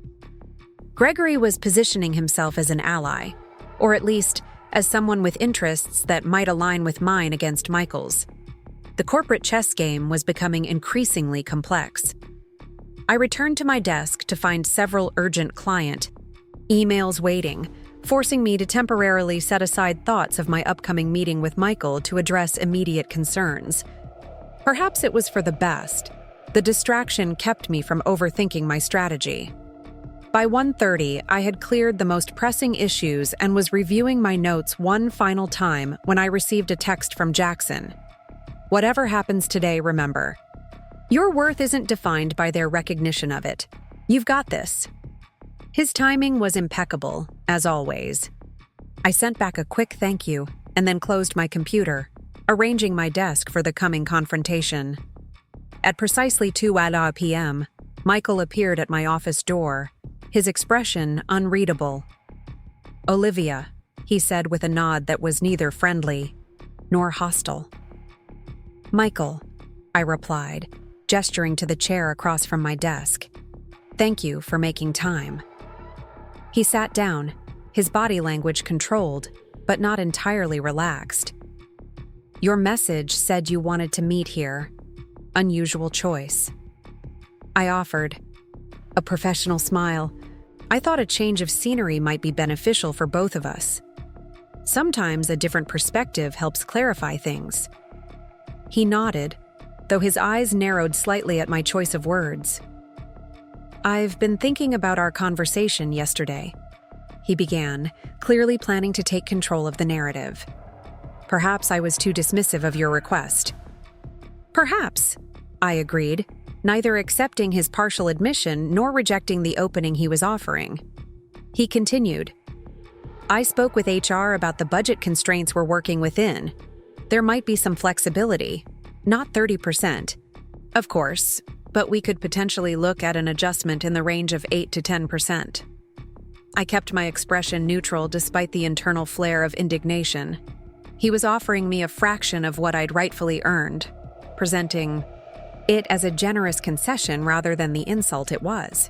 Gregory was positioning himself as an ally, or at least as someone with interests that might align with mine against Michael's. The corporate chess game was becoming increasingly complex. I returned to my desk to find several urgent client emails waiting, forcing me to temporarily set aside thoughts of my upcoming meeting with Michael to address immediate concerns. Perhaps it was for the best. The distraction kept me from overthinking my strategy. By 1:30, I had cleared the most pressing issues and was reviewing my notes one final time when I received a text from Jackson. Whatever happens today, remember, your worth isn't defined by their recognition of it. You've got this. His timing was impeccable, as always. I sent back a quick thank you and then closed my computer, arranging my desk for the coming confrontation. At precisely 2 p.m., Michael appeared at my office door, his expression unreadable. Olivia, he said with a nod that was neither friendly nor hostile. Michael, I replied, gesturing to the chair across from my desk. Thank you for making time. He sat down, his body language controlled, but not entirely relaxed. Your message said you wanted to meet here. Unusual choice. I offered. A professional smile. I thought a change of scenery might be beneficial for both of us. Sometimes a different perspective helps clarify things. He nodded, though his eyes narrowed slightly at my choice of words. I've been thinking about our conversation yesterday, he began, clearly planning to take control of the narrative. Perhaps I was too dismissive of your request. Perhaps, I agreed, neither accepting his partial admission nor rejecting the opening he was offering. He continued, "I spoke with HR about the budget constraints we're working within. There might be some flexibility, not 30%, of course, but we could potentially look at an adjustment in the range of 8 to 10%. I kept my expression neutral despite the internal flare of indignation. He was offering me a fraction of what I'd rightfully earned, presenting it as a generous concession rather than the insult it was.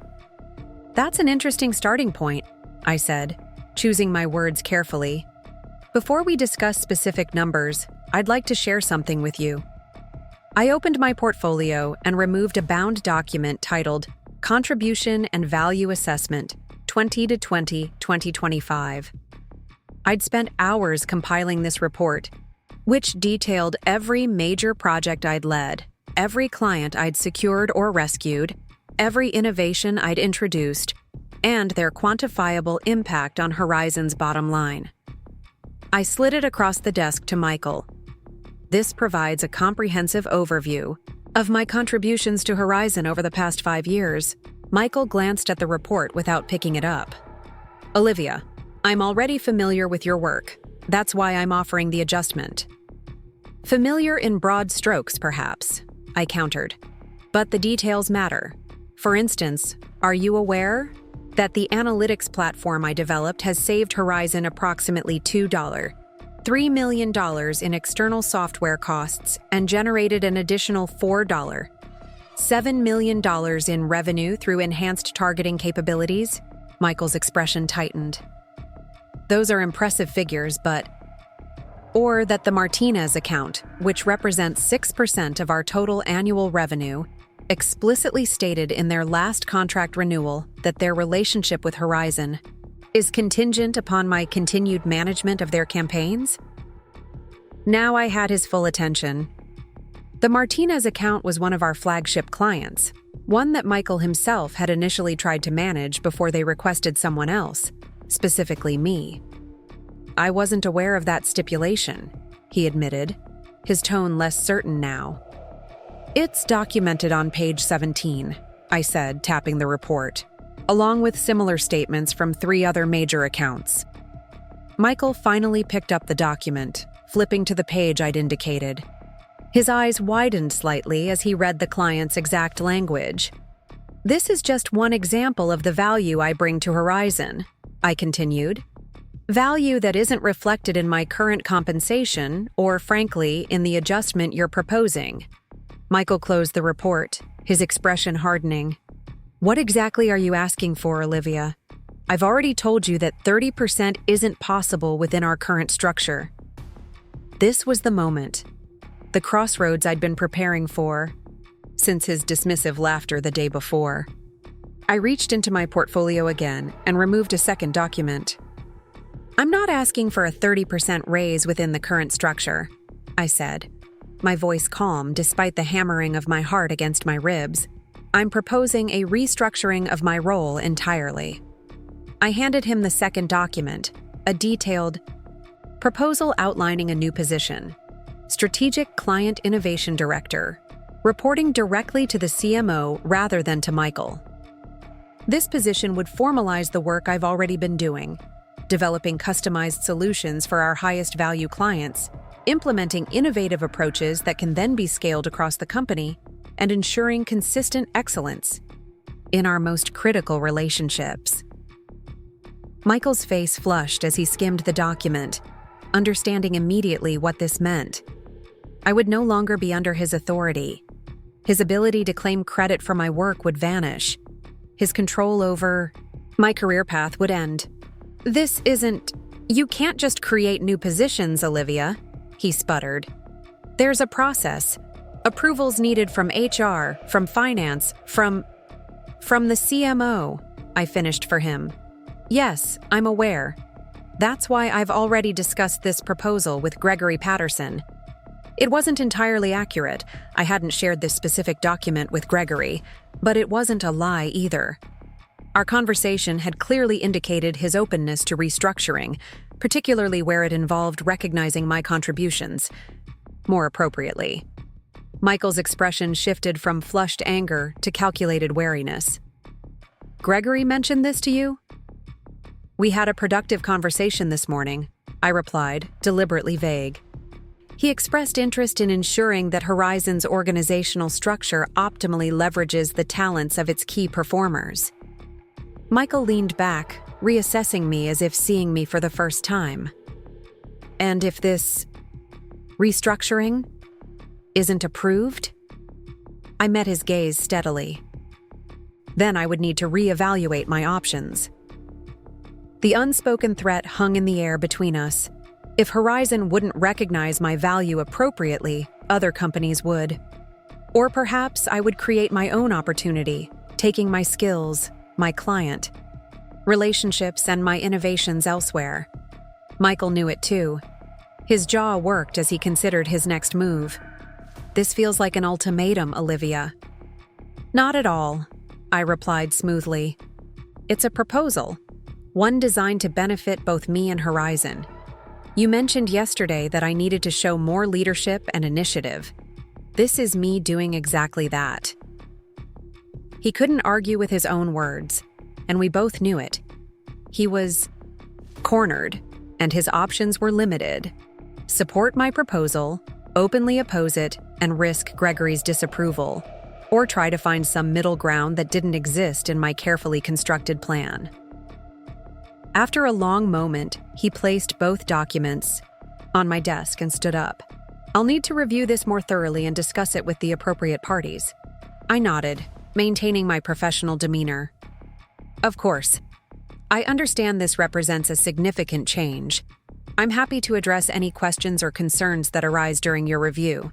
"That's an interesting starting point," I said, choosing my words carefully. "Before we discuss specific numbers, I'd like to share something with you." I opened my portfolio and removed a bound document titled Contribution and Value Assessment 2020-2025. I'd spent hours compiling this report, which detailed every major project I'd led, every client I'd secured or rescued, every innovation I'd introduced, and their quantifiable impact on Horizon's bottom line. I slid it across the desk to Michael. This provides a comprehensive overview of my contributions to Horizon over the past 5 years. Michael glanced at the report without picking it up. "Olivia, I'm already familiar with your work. That's why I'm offering the adjustment." "Familiar in broad strokes, perhaps," I countered. "But the details matter. For instance, are you aware that the analytics platform I developed has saved Horizon approximately $3 million in external software costs and generated an additional $7 million in revenue through enhanced targeting capabilities?" Michael's expression tightened. "Those are impressive figures, but..." "Or that the Martinez account, which represents 6% of our total annual revenue, explicitly stated in their last contract renewal that their relationship with Horizon is contingent upon my continued management of their campaigns?" Now I had his full attention. The Martinez account was one of our flagship clients, one that Michael himself had initially tried to manage before they requested someone else, specifically me. "I wasn't aware of that stipulation," he admitted, his tone less certain now. "It's documented on page 17, I said, tapping the report, along with similar statements from 3 other major accounts. Michael finally picked up the document, flipping to the page I'd indicated. His eyes widened slightly as he read the client's exact language. "This is just one example of the value I bring to Horizon," I continued. "Value that isn't reflected in my current compensation or, frankly, in the adjustment you're proposing." Michael closed the report, his expression hardening. "What exactly are you asking for, Olivia? I've already told you that 30% isn't possible within our current structure." This was the moment. The crossroads I'd been preparing for since his dismissive laughter the day before. I reached into my portfolio again and removed a second document. "I'm not asking for a 30% raise within the current structure," I said, my voice calm despite the hammering of my heart against my ribs. "I'm proposing a restructuring of my role entirely." I handed him the second document, a detailed proposal outlining a new position, Strategic Client Innovation Director, reporting directly to the CMO rather than to Michael. This position would formalize the work I've already been doing, developing customized solutions for our highest value clients, implementing innovative approaches that can then be scaled across the company, and ensuring consistent excellence in our most critical relationships. Michael's face flushed as he skimmed the document, understanding immediately what this meant. I would no longer be under his authority. His ability to claim credit for my work would vanish. His control over my career path would end. You can't just create new positions, Olivia," he sputtered. "There's a process. Approvals needed from HR, from finance, from the CMO," I finished for him. "Yes, I'm aware. That's why I've already discussed this proposal with Gregory Patterson." It wasn't entirely accurate. I hadn't shared this specific document with Gregory, but it wasn't a lie either. Our conversation had clearly indicated his openness to restructuring, particularly where it involved recognizing my contributions more appropriately. Michael's expression shifted from flushed anger to calculated wariness. "Gregory mentioned this to you?" "We had a productive conversation this morning," I replied, deliberately vague. He expressed interest in ensuring that Horizon's organizational structure optimally leverages the talents of its key performers. Michael leaned back, reassessing me as if seeing me for the first time. "And if this restructuring isn't approved?" I met his gaze steadily. "Then I would need to reevaluate my options." The unspoken threat hung in the air between us. If Horizon wouldn't recognize my value appropriately, other companies would. Or perhaps I would create my own opportunity, taking my skills, my client, relationships, and my innovations elsewhere. Michael knew it too. His jaw worked as he considered his next move. "This feels like an ultimatum, Olivia." "Not at all," I replied smoothly. "It's a proposal, one designed to benefit both me and Horizon. You mentioned yesterday that I needed to show more leadership and initiative. This is me doing exactly that." He couldn't argue with his own words, and we both knew it. He was cornered, and his options were limited. Support my proposal, openly oppose it, and risk Gregory's disapproval, or try to find some middle ground that didn't exist in my carefully constructed plan. After a long moment, he placed both documents on my desk and stood up. "I'll need to review this more thoroughly and discuss it with the appropriate parties." I nodded, maintaining my professional demeanor. "Of course. I understand this represents a significant change. I'm happy to address any questions or concerns that arise during your review."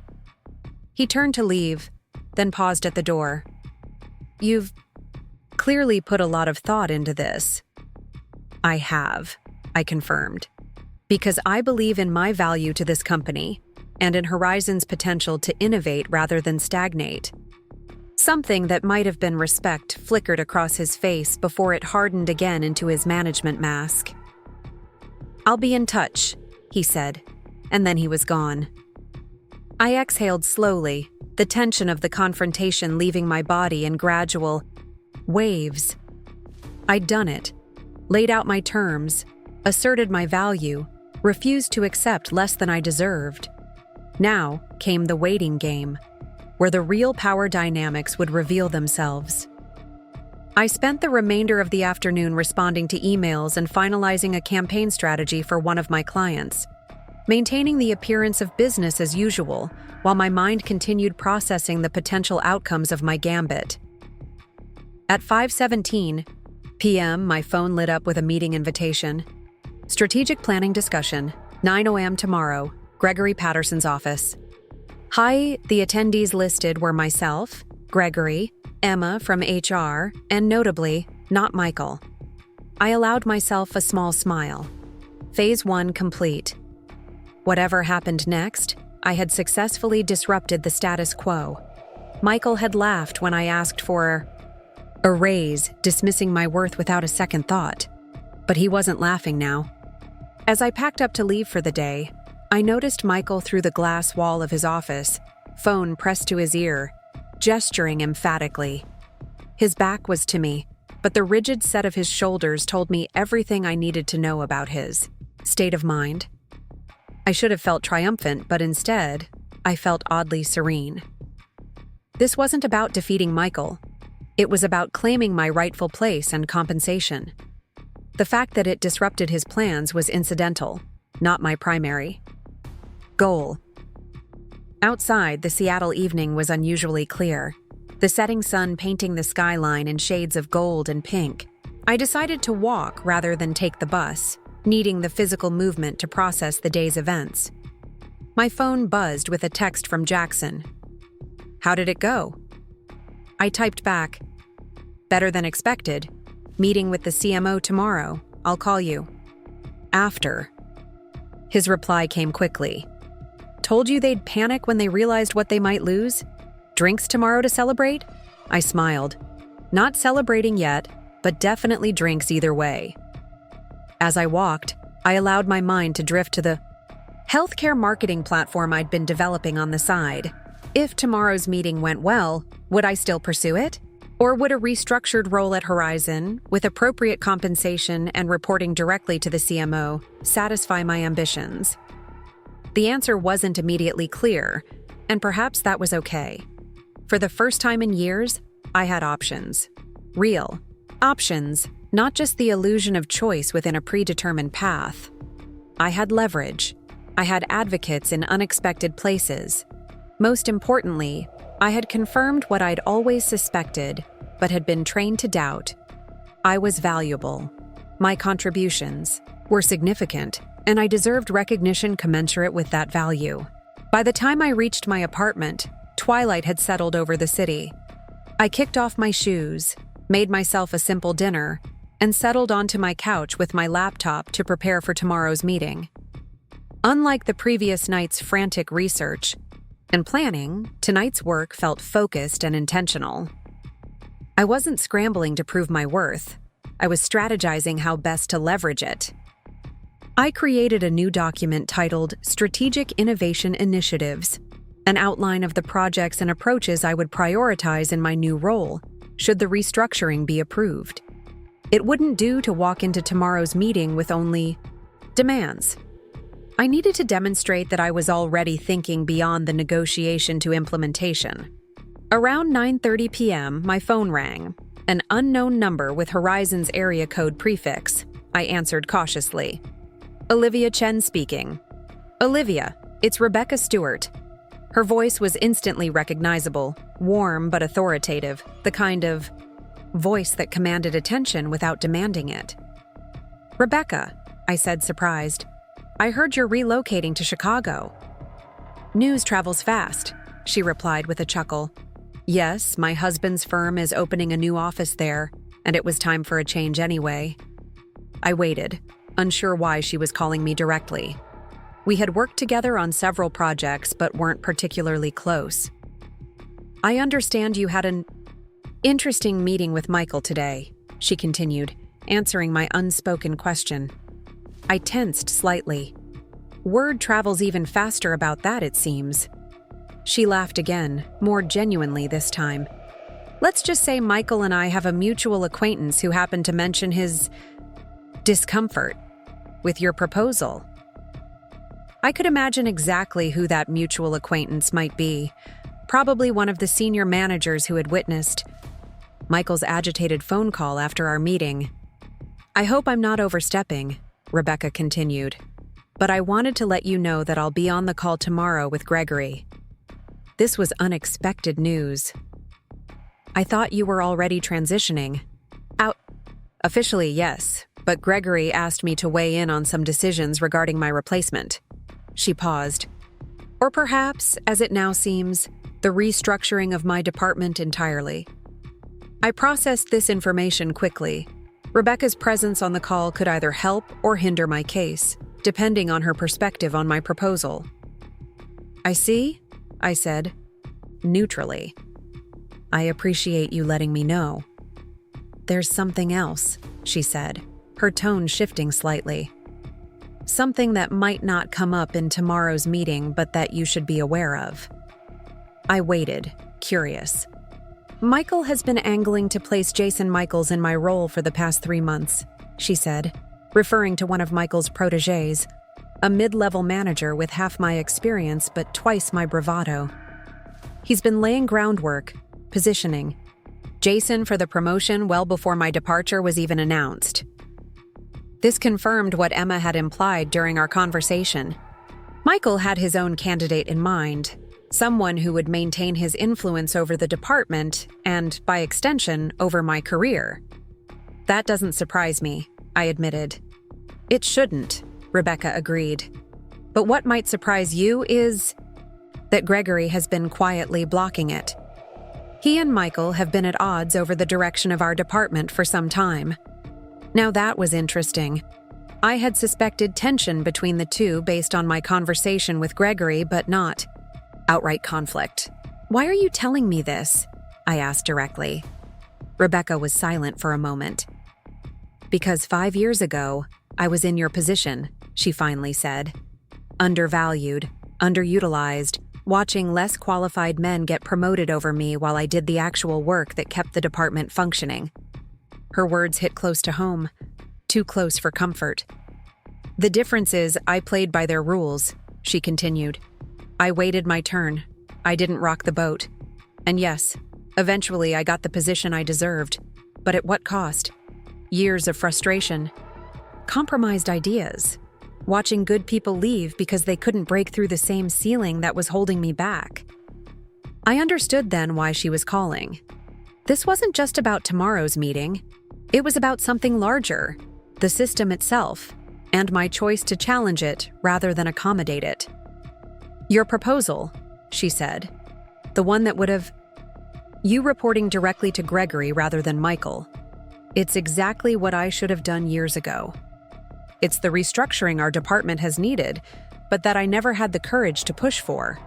He turned to leave, then paused at the door. "You've clearly put a lot of thought into this." "I have," I confirmed, "because I believe in my value to this company and in Horizon's potential to innovate rather than stagnate." Something that might have been respect flickered across his face before it hardened again into his management mask. "I'll be in touch," he said, and then he was gone. I exhaled slowly, the tension of the confrontation leaving my body in gradual waves. I'd done it. Laid out my terms, asserted my value, refused to accept less than I deserved. Now came the waiting game, where the real power dynamics would reveal themselves. I spent the remainder of the afternoon responding to emails and finalizing a campaign strategy for one of my clients, maintaining the appearance of business as usual while my mind continued processing the potential outcomes of my gambit. At 5:17 p.m., my phone lit up with a meeting invitation. "Strategic planning discussion, 9 a.m. tomorrow, Gregory Patterson's office." Hi, the attendees listed were myself, Gregory, Emma from HR, and notably, not Michael. I allowed myself a small smile. Phase 1 complete. Whatever happened next, I had successfully disrupted the status quo. Michael had laughed when I asked for a raise, dismissing my worth without a second thought. But he wasn't laughing now. As I packed up to leave for the day, I noticed Michael through the glass wall of his office, phone pressed to his ear, gesturing emphatically. His back was to me, but the rigid set of his shoulders told me everything I needed to know about his state of mind. I should have felt triumphant, but instead, I felt oddly serene. This wasn't about defeating Michael. It was about claiming my rightful place and compensation. The fact that it disrupted his plans was incidental, not my primary goal. Outside, the Seattle evening was unusually clear, the setting sun painting the skyline in shades of gold and pink. I decided to walk rather than take the bus, needing the physical movement to process the day's events. My phone buzzed with a text from Jackson. "How did it go?" I typed back, "Better than expected. Meeting with the CMO tomorrow. I'll call you." "After." His reply came quickly. "Told you they'd panic when they realized what they might lose? Drinks tomorrow to celebrate?" I smiled. Not celebrating yet, but definitely drinks either way. As I walked, I allowed my mind to drift to the healthcare marketing platform I'd been developing on the side. If tomorrow's meeting went well, would I still pursue it? Or would a restructured role at Horizon, with appropriate compensation and reporting directly to the CMO, satisfy my ambitions? The answer wasn't immediately clear, and perhaps that was okay. For the first time in years, I had options. Real options, not just the illusion of choice within a predetermined path. I had leverage. I had advocates in unexpected places. Most importantly, I had confirmed what I'd always suspected, but had been trained to doubt. I was valuable. My contributions were significant, and I deserved recognition commensurate with that value. By the time I reached my apartment, twilight had settled over the city. I kicked off my shoes, made myself a simple dinner, and settled onto my couch with my laptop to prepare for tomorrow's meeting. Unlike the previous night's frantic research and planning, tonight's work felt focused and intentional. I wasn't scrambling to prove my worth. I was strategizing how best to leverage it. I created a new document titled Strategic Innovation Initiatives, an outline of the projects and approaches I would prioritize in my new role, should the restructuring be approved. It wouldn't do to walk into tomorrow's meeting with only demands. I needed to demonstrate that I was already thinking beyond the negotiation to implementation. Around 9:30 p.m., my phone rang. An unknown number with Horizon's area code prefix. I answered cautiously. Olivia Chen speaking. Olivia, it's Rebecca Stewart. Her voice was instantly recognizable, warm but authoritative, the kind of voice that commanded attention without demanding it. Rebecca, I said, surprised. I heard you're relocating to Chicago. News travels fast, she replied with a chuckle. Yes, my husband's firm is opening a new office there, and it was time for a change anyway. I waited, unsure why she was calling me directly. We had worked together on several projects but weren't particularly close. I understand you had an interesting meeting with Michael today, she continued, answering my unspoken question. I tensed slightly. Word travels even faster about that, it seems. She laughed again, more genuinely this time. Let's just say Michael and I have a mutual acquaintance who happened to mention his discomfort with your proposal. I could imagine exactly who that mutual acquaintance might be. Probably one of the senior managers who had witnessed Michael's agitated phone call after our meeting. I hope I'm not overstepping, Rebecca continued, but I wanted to let you know that I'll be on the call tomorrow with Gregory. This was unexpected news. I thought you were already transitioning. Out. Officially, yes, but Gregory asked me to weigh in on some decisions regarding my replacement. She paused. Or perhaps, as it now seems, the restructuring of my department entirely. I processed this information quickly. Rebecca's presence on the call could either help or hinder my case, depending on her perspective on my proposal. I see, I said, neutrally. I appreciate you letting me know. There's something else, she said, her tone shifting slightly. Something that might not come up in tomorrow's meeting, but that you should be aware of. I waited, curious. Michael has been angling to place Jason Michaels in my role for the past 3 months, she said, referring to one of Michael's protégés, a mid-level manager with half my experience but twice my bravado. He's been laying groundwork, positioning Jason for the promotion well before my departure was even announced. This confirmed what Emma had implied during our conversation. Michael had his own candidate in mind, someone who would maintain his influence over the department and, by extension, over my career. That doesn't surprise me, I admitted. It shouldn't, Rebecca agreed. But what might surprise you is that Gregory has been quietly blocking it. He and Michael have been at odds over the direction of our department for some time. Now that was interesting. I had suspected tension between the two based on my conversation with Gregory, but not outright conflict. Why are you telling me this? I asked directly. Rebecca was silent for a moment. Because 5 years ago, I was in your position, she finally said. Undervalued, underutilized, watching less qualified men get promoted over me while I did the actual work that kept the department functioning. Her words hit close to home, too close for comfort. The difference is I played by their rules, she continued. I waited my turn. I didn't rock the boat. And yes, eventually I got the position I deserved. But at what cost? Years of frustration. Compromised ideas. Watching good people leave because they couldn't break through the same ceiling that was holding me back. I understood then why she was calling. This wasn't just about tomorrow's meeting. It was about something larger, the system itself, and my choice to challenge it rather than accommodate it. Your proposal, she said. The one that would have... You reporting directly to Gregory rather than Michael. It's exactly what I should have done years ago. It's the restructuring our department has needed, but that I never had the courage to push for.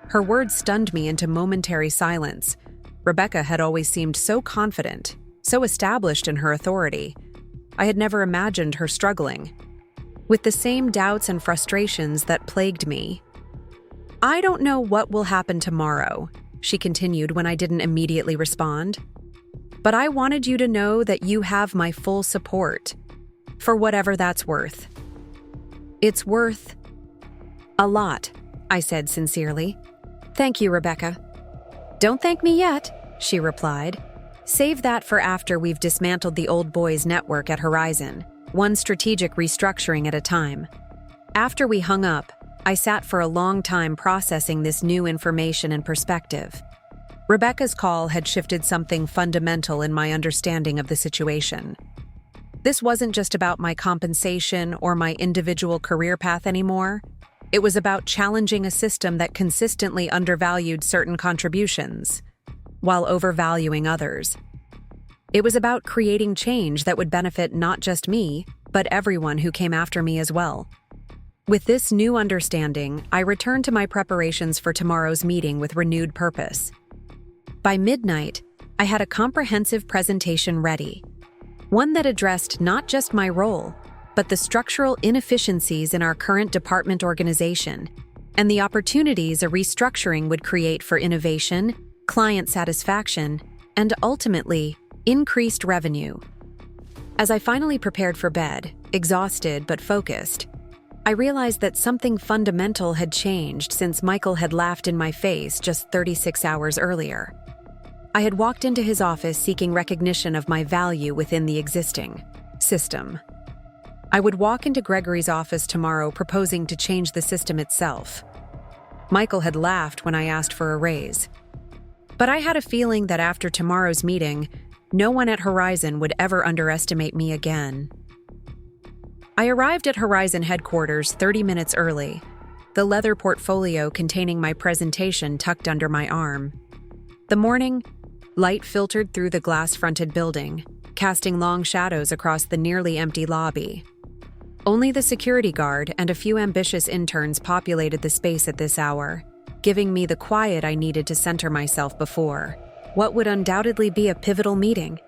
Her words stunned me into momentary silence. Rebecca had always seemed so confident, so established in her authority. I had never imagined her struggling with the same doubts and frustrations that plagued me. I don't know what will happen tomorrow, she continued when I didn't immediately respond. But I wanted you to know that you have my full support, for whatever that's worth. It's worth a lot, I said sincerely. Thank you, Rebecca. Don't thank me yet, she replied. Save that for after we've dismantled the old boys' network at Horizon, one strategic restructuring at a time. After we hung up, I sat for a long time processing this new information and perspective. Rebecca's call had shifted something fundamental in my understanding of the situation. This wasn't just about my compensation or my individual career path anymore. It was about challenging a system that consistently undervalued certain contributions, while overvaluing others. It was about creating change that would benefit not just me, but everyone who came after me as well. With this new understanding, I returned to my preparations for tomorrow's meeting with renewed purpose. By midnight, I had a comprehensive presentation ready, one that addressed not just my role, but the structural inefficiencies in our current department organization and the opportunities a restructuring would create for innovation, client satisfaction, and ultimately, increased revenue. As I finally prepared for bed, exhausted but focused, I realized that something fundamental had changed since Michael had laughed in my face just 36 hours earlier. I had walked into his office seeking recognition of my value within the existing system. I would walk into Gregory's office tomorrow proposing to change the system itself. Michael had laughed when I asked for a raise. But I had a feeling that after tomorrow's meeting, no one at Horizon would ever underestimate me again. I arrived at Horizon headquarters 30 minutes early, the leather portfolio containing my presentation tucked under my arm. The morning light filtered through the glass-fronted building, casting long shadows across the nearly empty lobby. Only the security guard and a few ambitious interns populated the space at this hour, giving me the quiet I needed to center myself before what would undoubtedly be a pivotal meeting.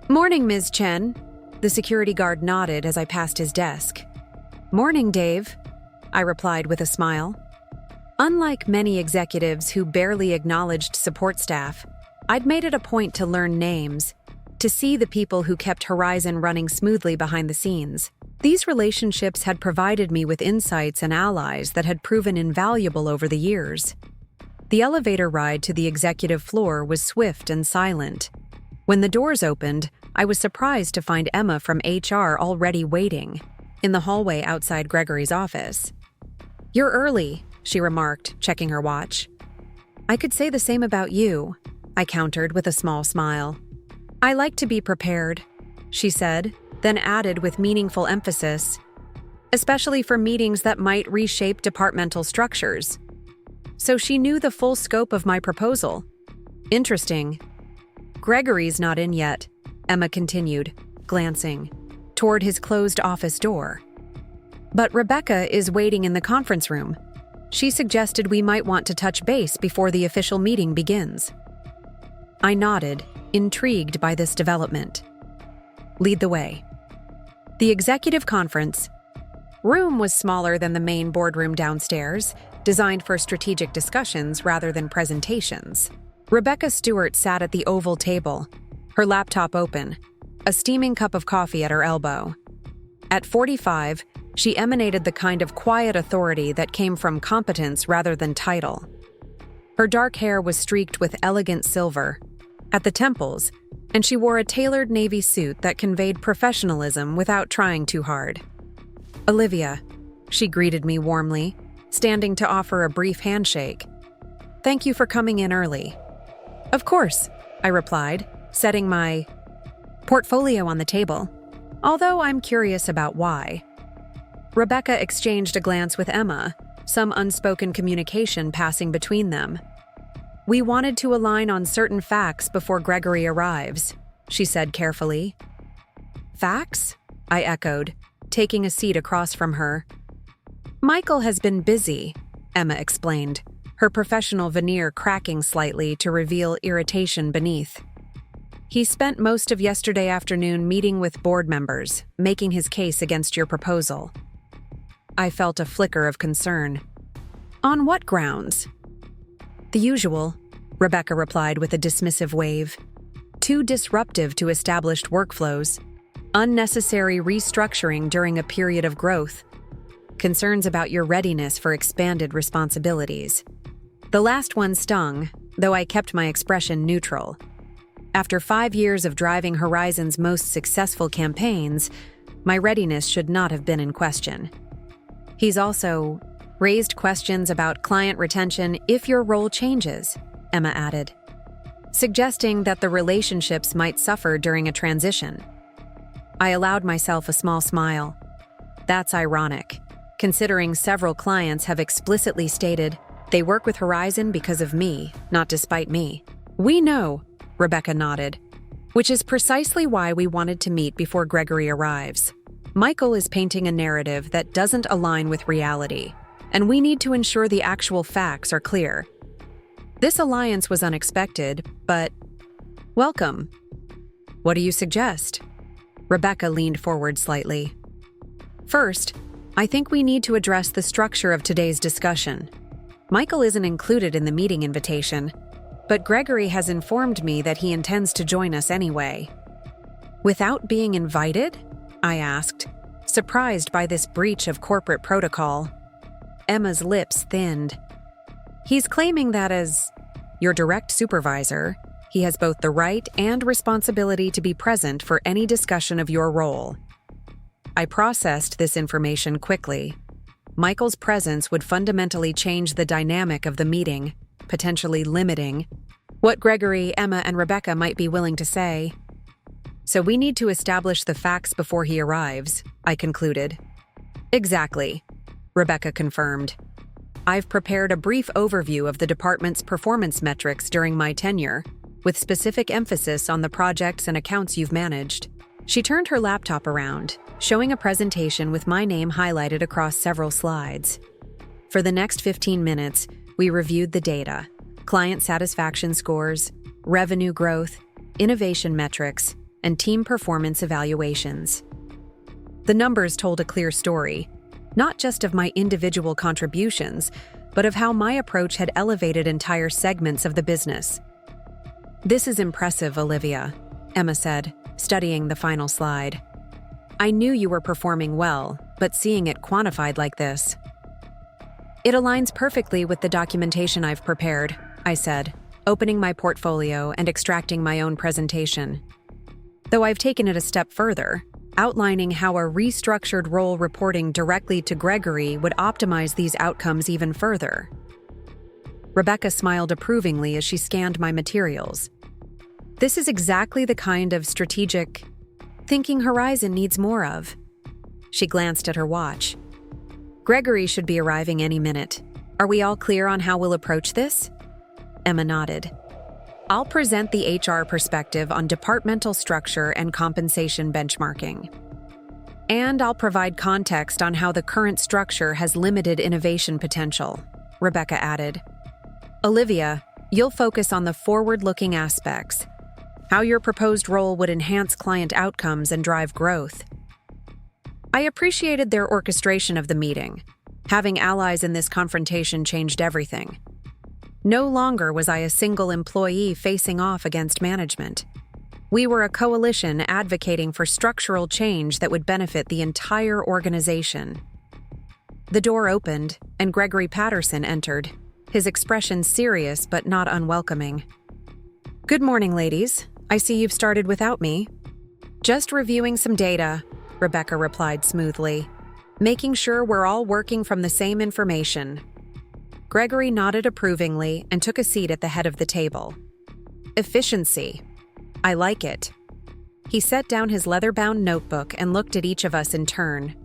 Morning, Ms. Chen. The security guard nodded as I passed his desk. Morning, Dave, I replied with a smile. Unlike many executives who barely acknowledged support staff, I'd made it a point to learn names, to see the people who kept Horizon running smoothly behind the scenes. These relationships had provided me with insights and allies that had proven invaluable over the years. The elevator ride to the executive floor was swift and silent. When the doors opened, I was surprised to find Emma from HR already waiting in the hallway outside Gregory's office. You're early, she remarked, checking her watch. I could say the same about you, I countered with a small smile. I like to be prepared, she said, then added with meaningful emphasis, especially for meetings that might reshape departmental structures. So she knew the full scope of my proposal. Interesting. Gregory's not in yet, Emma continued, glancing toward his closed office door. But Rebecca is waiting in the conference room. She suggested we might want to touch base before the official meeting begins. I nodded, intrigued by this development. Lead the way. The executive conference. room was smaller than the main boardroom downstairs, designed for strategic discussions rather than presentations. Rebecca Stewart sat at the oval table, her laptop open, a steaming cup of coffee at her elbow. At 45, she emanated the kind of quiet authority that came from competence rather than title. Her dark hair was streaked with elegant silver at the temples, and she wore a tailored navy suit that conveyed professionalism without trying too hard. "Olivia," she greeted me warmly, standing to offer a brief handshake. "Thank you for coming in early." "Of course," I replied, setting my portfolio on the table, although I'm curious about why. Rebecca exchanged a glance with Emma, some unspoken communication passing between them. "We wanted to align on certain facts before Gregory arrives," she said carefully. "Facts?" I echoed, taking a seat across from her. "Michael has been busy," Emma explained, her professional veneer cracking slightly to reveal irritation beneath. "He spent most of yesterday afternoon meeting with board members, making his case against your proposal." I felt a flicker of concern. "On what grounds?" "The usual," Rebecca replied with a dismissive wave. "Too disruptive to established workflows. Unnecessary restructuring during a period of growth. Concerns about your readiness for expanded responsibilities." The last one stung, though I kept my expression neutral. After 5 years of driving Horizon's most successful campaigns, my readiness should not have been in question. "He's also raised questions about client retention if your role changes," Emma added, suggesting that the relationships might suffer during a transition. I allowed myself a small smile. That's ironic, considering several clients have explicitly stated they work with Horizon because of me, not despite me. "We know," Rebecca nodded, "which is precisely why we wanted to meet before Gregory arrives. Michael is painting a narrative that doesn't align with reality, and we need to ensure the actual facts are clear. This alliance was unexpected, but welcome." "What do you suggest?" Rebecca leaned forward slightly. "First, I think we need to address the structure of today's discussion. Michael isn't included in the meeting invitation, but Gregory has informed me that he intends to join us anyway." "Without being invited?" I asked, surprised by this breach of corporate protocol. Emma's lips thinned. "He's claiming that as your direct supervisor, he has both the right and responsibility to be present for any discussion of your role." I processed this information quickly. Michael's presence would fundamentally change the dynamic of the meeting, potentially limiting what Gregory, Emma, and Rebecca might be willing to say. "So we need to establish the facts before he arrives," I concluded. "Exactly," Rebecca confirmed. "I've prepared a brief overview of the department's performance metrics during my tenure, with specific emphasis on the projects and accounts you've managed." She turned her laptop around, showing a presentation with my name highlighted across several slides. For the next 15 minutes, we reviewed the data: client satisfaction scores, revenue growth, innovation metrics, and team performance evaluations. The numbers told a clear story, not just of my individual contributions, but of how my approach had elevated entire segments of the business. "This is impressive, Olivia," Emma said, studying the final slide. "I knew you were performing well, but seeing it quantified like this." "It aligns perfectly with the documentation I've prepared," I said, opening my portfolio and extracting my own presentation. Though I've taken it a step further, outlining how a restructured role reporting directly to Gregory would optimize these outcomes even further. Rebecca smiled approvingly as she scanned my materials. "This is exactly the kind of strategic thinking Horizon needs more of." She glanced at her watch. "Gregory should be arriving any minute. Are we all clear on how we'll approach this?" Emma nodded. "I'll present the HR perspective on departmental structure and compensation benchmarking. And I'll provide context on how the current structure has limited innovation potential," Rebecca added. "Olivia, you'll focus on the forward-looking aspects, how your proposed role would enhance client outcomes and drive growth." I appreciated their orchestration of the meeting. Having allies in this confrontation changed everything. No longer was I a single employee facing off against management. We were a coalition advocating for structural change that would benefit the entire organization. The door opened, and Gregory Patterson entered, his expression serious but not unwelcoming. "Good morning, ladies. I see you've started without me." "Just reviewing some data," Rebecca replied smoothly, "making sure we're all working from the same information." Gregory nodded approvingly and took a seat at the head of the table. "Efficiency. I like it." He set down his leather-bound notebook and looked at each of us in turn.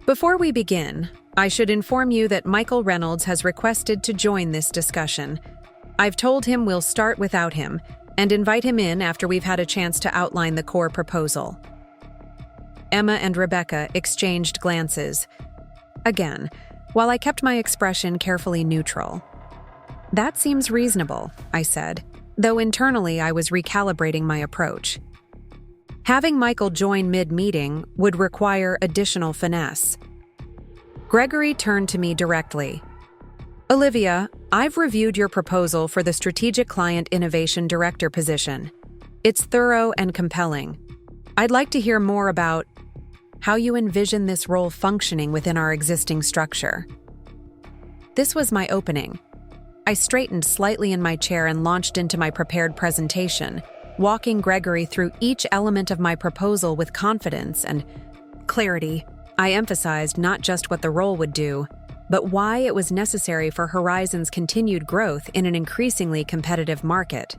"Before we begin, I should inform you that Michael Reynolds has requested to join this discussion. I've told him we'll start without him and invite him in after we've had a chance to outline the core proposal." Emma and Rebecca exchanged glances. Again, while I kept my expression carefully neutral. "That seems reasonable," I said, though internally I was recalibrating my approach. Having Michael join mid-meeting would require additional finesse. Gregory turned to me directly. "Olivia, I've reviewed your proposal for the Strategic Client Innovation Director position. It's thorough and compelling. I'd like to hear more about how you envision this role functioning within our existing structure." This was my opening. I straightened slightly in my chair and launched into my prepared presentation, walking Gregory through each element of my proposal with confidence and clarity. I emphasized not just what the role would do, but why it was necessary for Horizon's continued growth in an increasingly competitive market.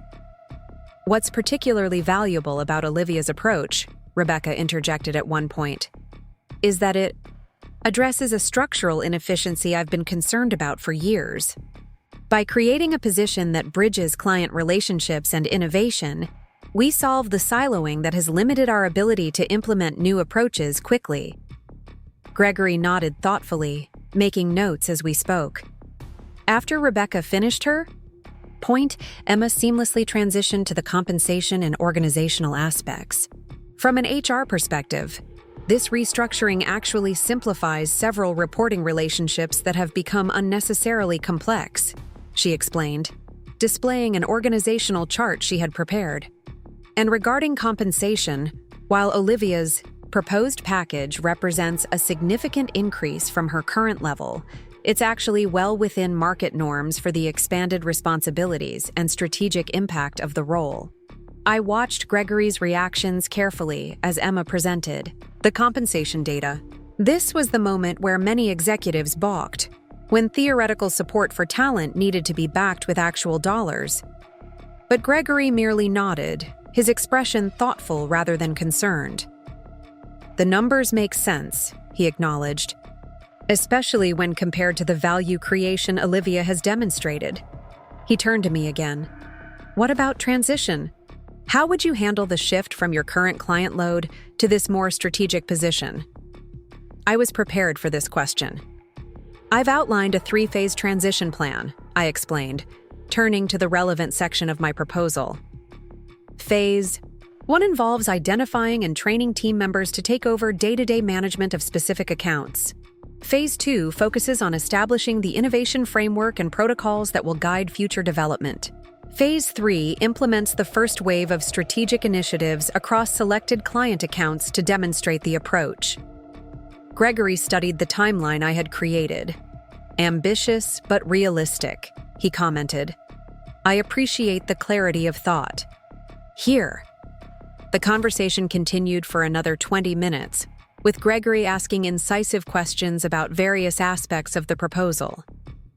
"What's particularly valuable about Olivia's approach," Rebecca interjected at one point, "is that it addresses a structural inefficiency I've been concerned about for years. By creating a position that bridges client relationships and innovation, we solve the siloing that has limited our ability to implement new approaches quickly." Gregory nodded thoughtfully, making notes as we spoke. After Rebecca finished her point, Emma seamlessly transitioned to the compensation and organizational aspects. "From an HR perspective, this restructuring actually simplifies several reporting relationships that have become unnecessarily complex," she explained, displaying an organizational chart she had prepared. "And regarding compensation, while Olivia's proposed package represents a significant increase from her current level, it's actually well within market norms for the expanded responsibilities and strategic impact of the role." I watched Gregory's reactions carefully as Emma presented the compensation data. This was the moment where many executives balked, when theoretical support for talent needed to be backed with actual dollars. But Gregory merely nodded, his expression thoughtful rather than concerned. "The numbers make sense," he acknowledged, "especially when compared to the value creation Olivia has demonstrated." He turned to me again. "What about transition? How would you handle the shift from your current client load to this more strategic position?" I was prepared for this question. "I've outlined a 3-phase transition plan," I explained, turning to the relevant section of my proposal. Phase 1 involves identifying and training team members to take over day-to-day management of specific accounts. Phase 2 focuses on establishing the innovation framework and protocols that will guide future development. Phase 3 implements the first wave of strategic initiatives across selected client accounts to demonstrate the approach. Gregory studied the timeline I had created. "Ambitious but realistic," he commented. "I appreciate the clarity of thought." Here. The conversation continued for another 20 minutes, with Gregory asking incisive questions about various aspects of the proposal.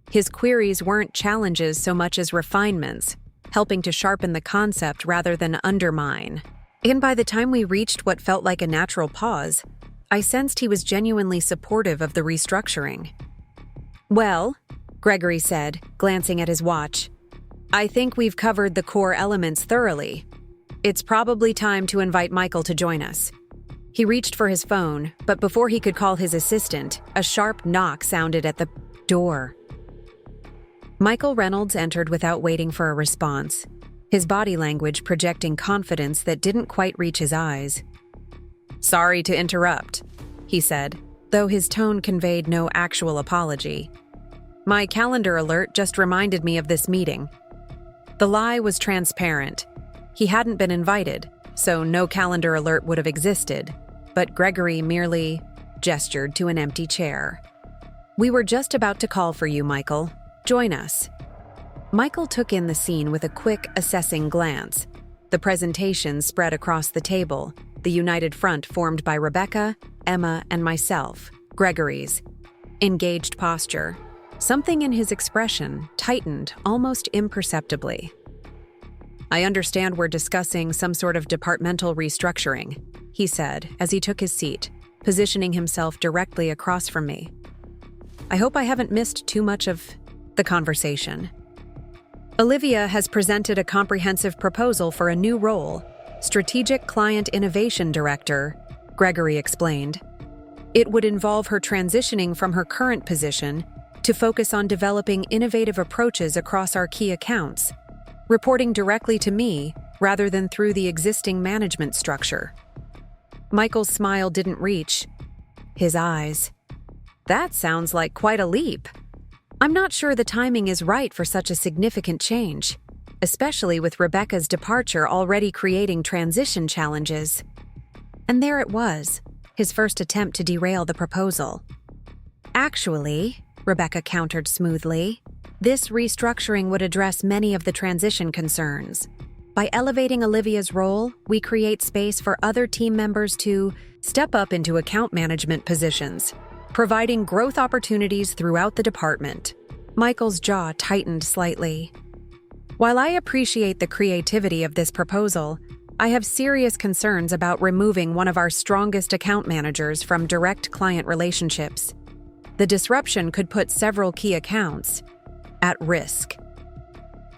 His queries weren't challenges so much as refinements, helping to sharpen the concept rather than undermine. And by the time we reached what felt like a natural pause, I sensed he was genuinely supportive of the restructuring. "Well," Gregory said, glancing at his watch, "I think we've covered the core elements thoroughly. It's probably time to invite Michael to join us." He reached for his phone, but before he could call his assistant, a sharp knock sounded at the door. Michael Reynolds entered without waiting for a response, his body language projecting confidence that didn't quite reach his eyes. "Sorry to interrupt," he he said, though his tone conveyed no actual apology. My calendar alert just reminded me of this meeting. The lie was transparent. He hadn't been invited, so no calendar alert would have existed, but Gregory merely gestured to an empty chair. We were just about to call for you, Michael. Join us. Michael took in the scene with a quick, assessing glance. The presentation spread across the table, the united front formed by Rebecca, Emma, and myself, Gregory's. Engaged posture. Something in his expression tightened almost imperceptibly. I understand we're discussing some sort of departmental restructuring, he said as he took his seat, positioning himself directly across from me. I hope I haven't missed too much of the conversation. Olivia has presented a comprehensive proposal for a new role, Strategic Client Innovation Director, Gregory explained. It would involve her transitioning from her current position to focus on developing innovative approaches across our key accounts, reporting directly to me rather than through the existing management structure. Michael's smile didn't reach his eyes. That sounds like quite a leap. I'm not sure the timing is right for such a significant change, especially with Rebecca's departure already creating transition challenges. And there it was, his first attempt to derail the proposal. Actually, Rebecca countered smoothly, this restructuring would address many of the transition concerns. By elevating Olivia's role, we create space for other team members to step up into account management positions, providing growth opportunities throughout the department. Michael's jaw tightened slightly. While I appreciate the creativity of this proposal, I have serious concerns about removing one of our strongest account managers from direct client relationships. The disruption could put several key accounts at risk.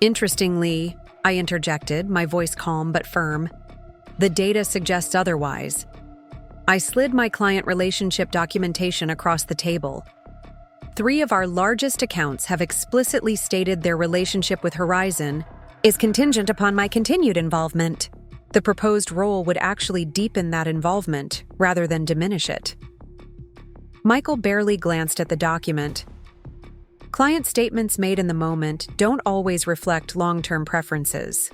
Interestingly, I interjected, my voice calm but firm, the data suggests otherwise. I slid my client relationship documentation across the table. 3 of our largest accounts have explicitly stated their relationship with Horizon is contingent upon my continued involvement. The proposed role would actually deepen that involvement rather than diminish it. Michael barely glanced at the document. Client statements made in the moment don't always reflect long-term preferences.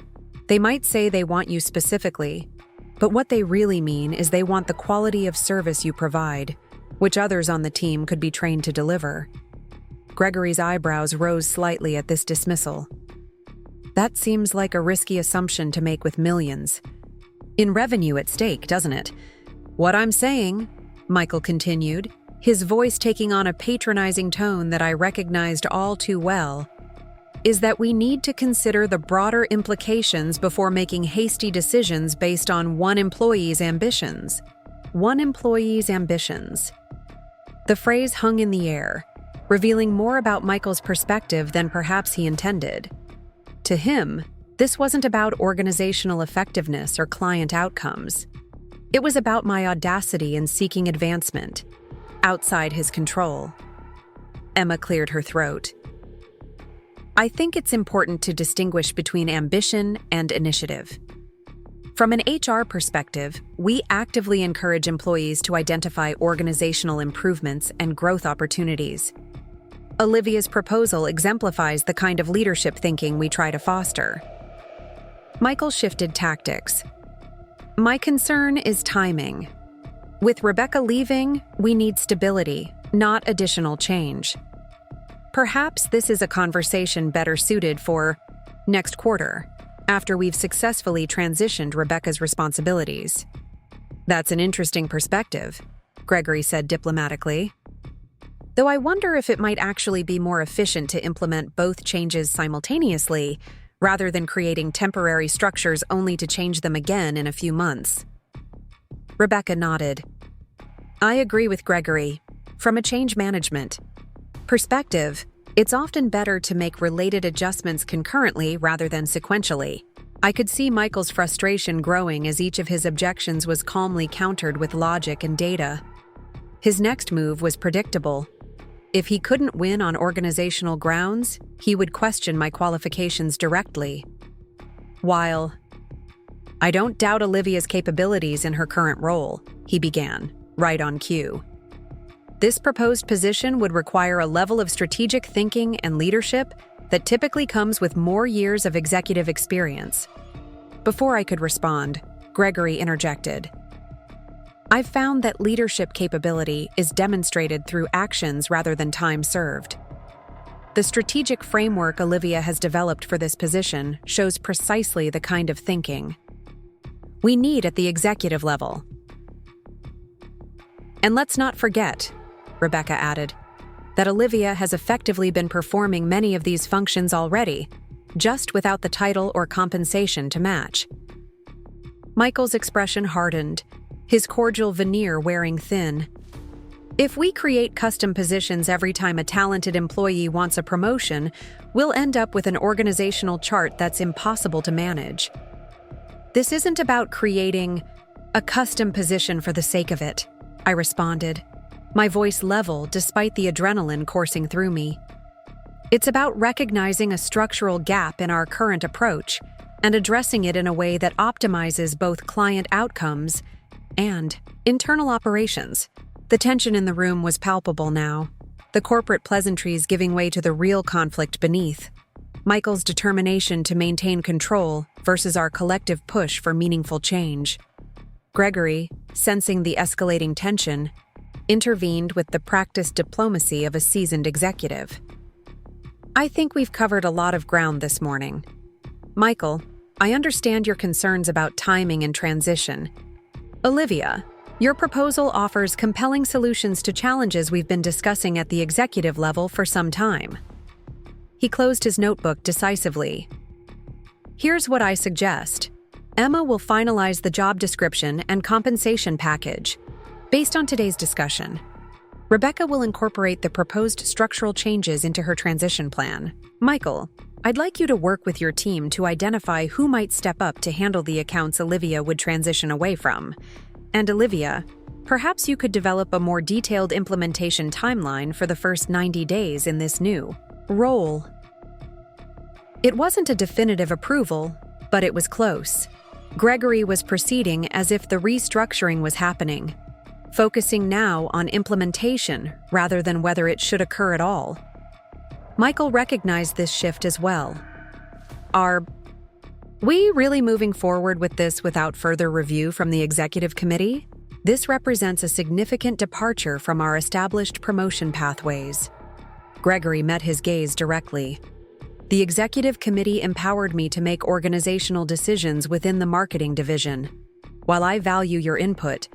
They might say they want you specifically, but what they really mean is they want the quality of service you provide, which others on the team could be trained to deliver. Gregory's eyebrows rose slightly at this dismissal. That seems like a risky assumption to make with millions in revenue at stake, doesn't it? What I'm saying, Michael continued, his voice taking on a patronizing tone that I recognized all too well, is that we need to consider the broader implications before making hasty decisions based on one employee's ambitions. One employee's ambitions. The phrase hung in the air, revealing more about Michael's perspective than perhaps he intended. To him, this wasn't about organizational effectiveness or client outcomes. It was about my audacity in seeking advancement, outside his control. Emma cleared her throat. I think it's important to distinguish between ambition and initiative. From an HR perspective, we actively encourage employees to identify organizational improvements and growth opportunities. Olivia's proposal exemplifies the kind of leadership thinking we try to foster. Michael shifted tactics. My concern is timing. With Rebecca leaving, we need stability, not additional change. Perhaps this is a conversation better suited for next quarter, after we've successfully transitioned Rebecca's responsibilities. That's an interesting perspective, Gregory said diplomatically. Though I wonder if it might actually be more efficient to implement both changes simultaneously, rather than creating temporary structures only to change them again in a few months. Rebecca nodded. I agree with Gregory. From a change management perspective, it's often better to make related adjustments concurrently rather than sequentially. I could see Michael's frustration growing as each of his objections was calmly countered with logic and data. His next move was predictable. If he couldn't win on organizational grounds, he would question my qualifications directly. While I don't doubt Olivia's capabilities in her current role, he began, right on cue. This proposed position would require a level of strategic thinking and leadership that typically comes with more years of executive experience. Before I could respond, Gregory interjected. I've found that leadership capability is demonstrated through actions rather than time served. The strategic framework Olivia has developed for this position shows precisely the kind of thinking we need at the executive level. And let's not forget, Rebecca added, that Olivia has effectively been performing many of these functions already, just without the title or compensation to match. Michael's expression hardened, his cordial veneer wearing thin. If we create custom positions every time a talented employee wants a promotion, we'll end up with an organizational chart that's impossible to manage. This isn't about creating a custom position for the sake of it, I responded, my voice level despite the adrenaline coursing through me. It's about recognizing a structural gap in our current approach and addressing it in a way that optimizes both client outcomes and internal operations. The tension in the room was palpable now, the corporate pleasantries giving way to the real conflict beneath. Michael's determination to maintain control versus our collective push for meaningful change. Gregory, sensing the escalating tension, intervened with the practiced diplomacy of a seasoned executive. I think we've covered a lot of ground this morning. Michael, I understand your concerns about timing and transition. Olivia, your proposal offers compelling solutions to challenges we've been discussing at the executive level for some time. He closed his notebook decisively. Here's what I suggest. Emma will finalize the job description and compensation package. Based on today's discussion, Rebecca will incorporate the proposed structural changes into her transition plan. Michael, I'd like you to work with your team to identify who might step up to handle the accounts Olivia would transition away from. And Olivia, perhaps you could develop a more detailed implementation timeline for the first 90 days in this new role. It wasn't a definitive approval, but it was close. Gregory was proceeding as if the restructuring was happening, focusing now on implementation rather than whether it should occur at all. Michael recognized this shift as well. Are we really moving forward with this without further review from the executive committee? This represents a significant departure from our established promotion pathways. Gregory met his gaze directly. The executive committee empowered me to make organizational decisions within the marketing division. While I value your input,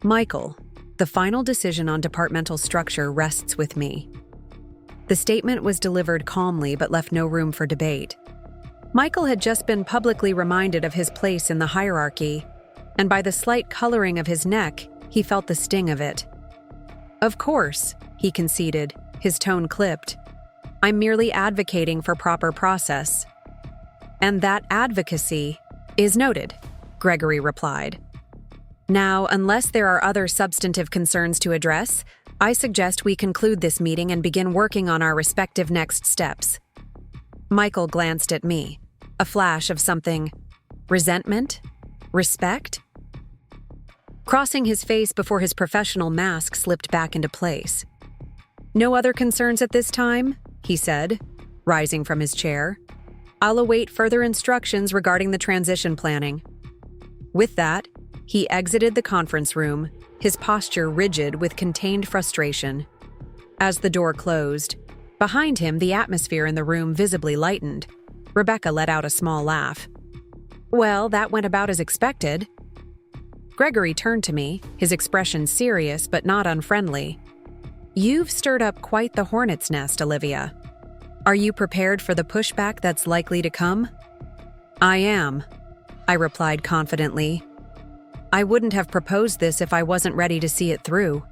Michael, the final decision on departmental structure rests with me. The statement was delivered calmly but left no room for debate. Michael had just been publicly reminded of his place in the hierarchy, and by the slight coloring of his neck, he felt the sting of it. Of course, he conceded, his tone clipped. I'm merely advocating for proper process. And that advocacy is noted, Gregory replied. Now, unless there are other substantive concerns to address, I suggest we conclude this meeting and begin working on our respective next steps. Michael glanced at me, a flash of something. Resentment? Respect? Crossing his face before his professional mask slipped back into place. No other concerns at this time? He said, rising from his chair. I'll await further instructions regarding the transition planning. With that, he exited the conference room, his posture rigid with contained frustration. As the door closed, behind him the atmosphere in the room visibly lightened. Rebecca let out a small laugh. Well, that went about as expected. Gregory turned to me, his expression serious but not unfriendly. You've stirred up quite the hornet's nest, Olivia. Are you prepared for the pushback that's likely to come? I am, I replied confidently. I wouldn't have proposed this if I wasn't ready to see it through.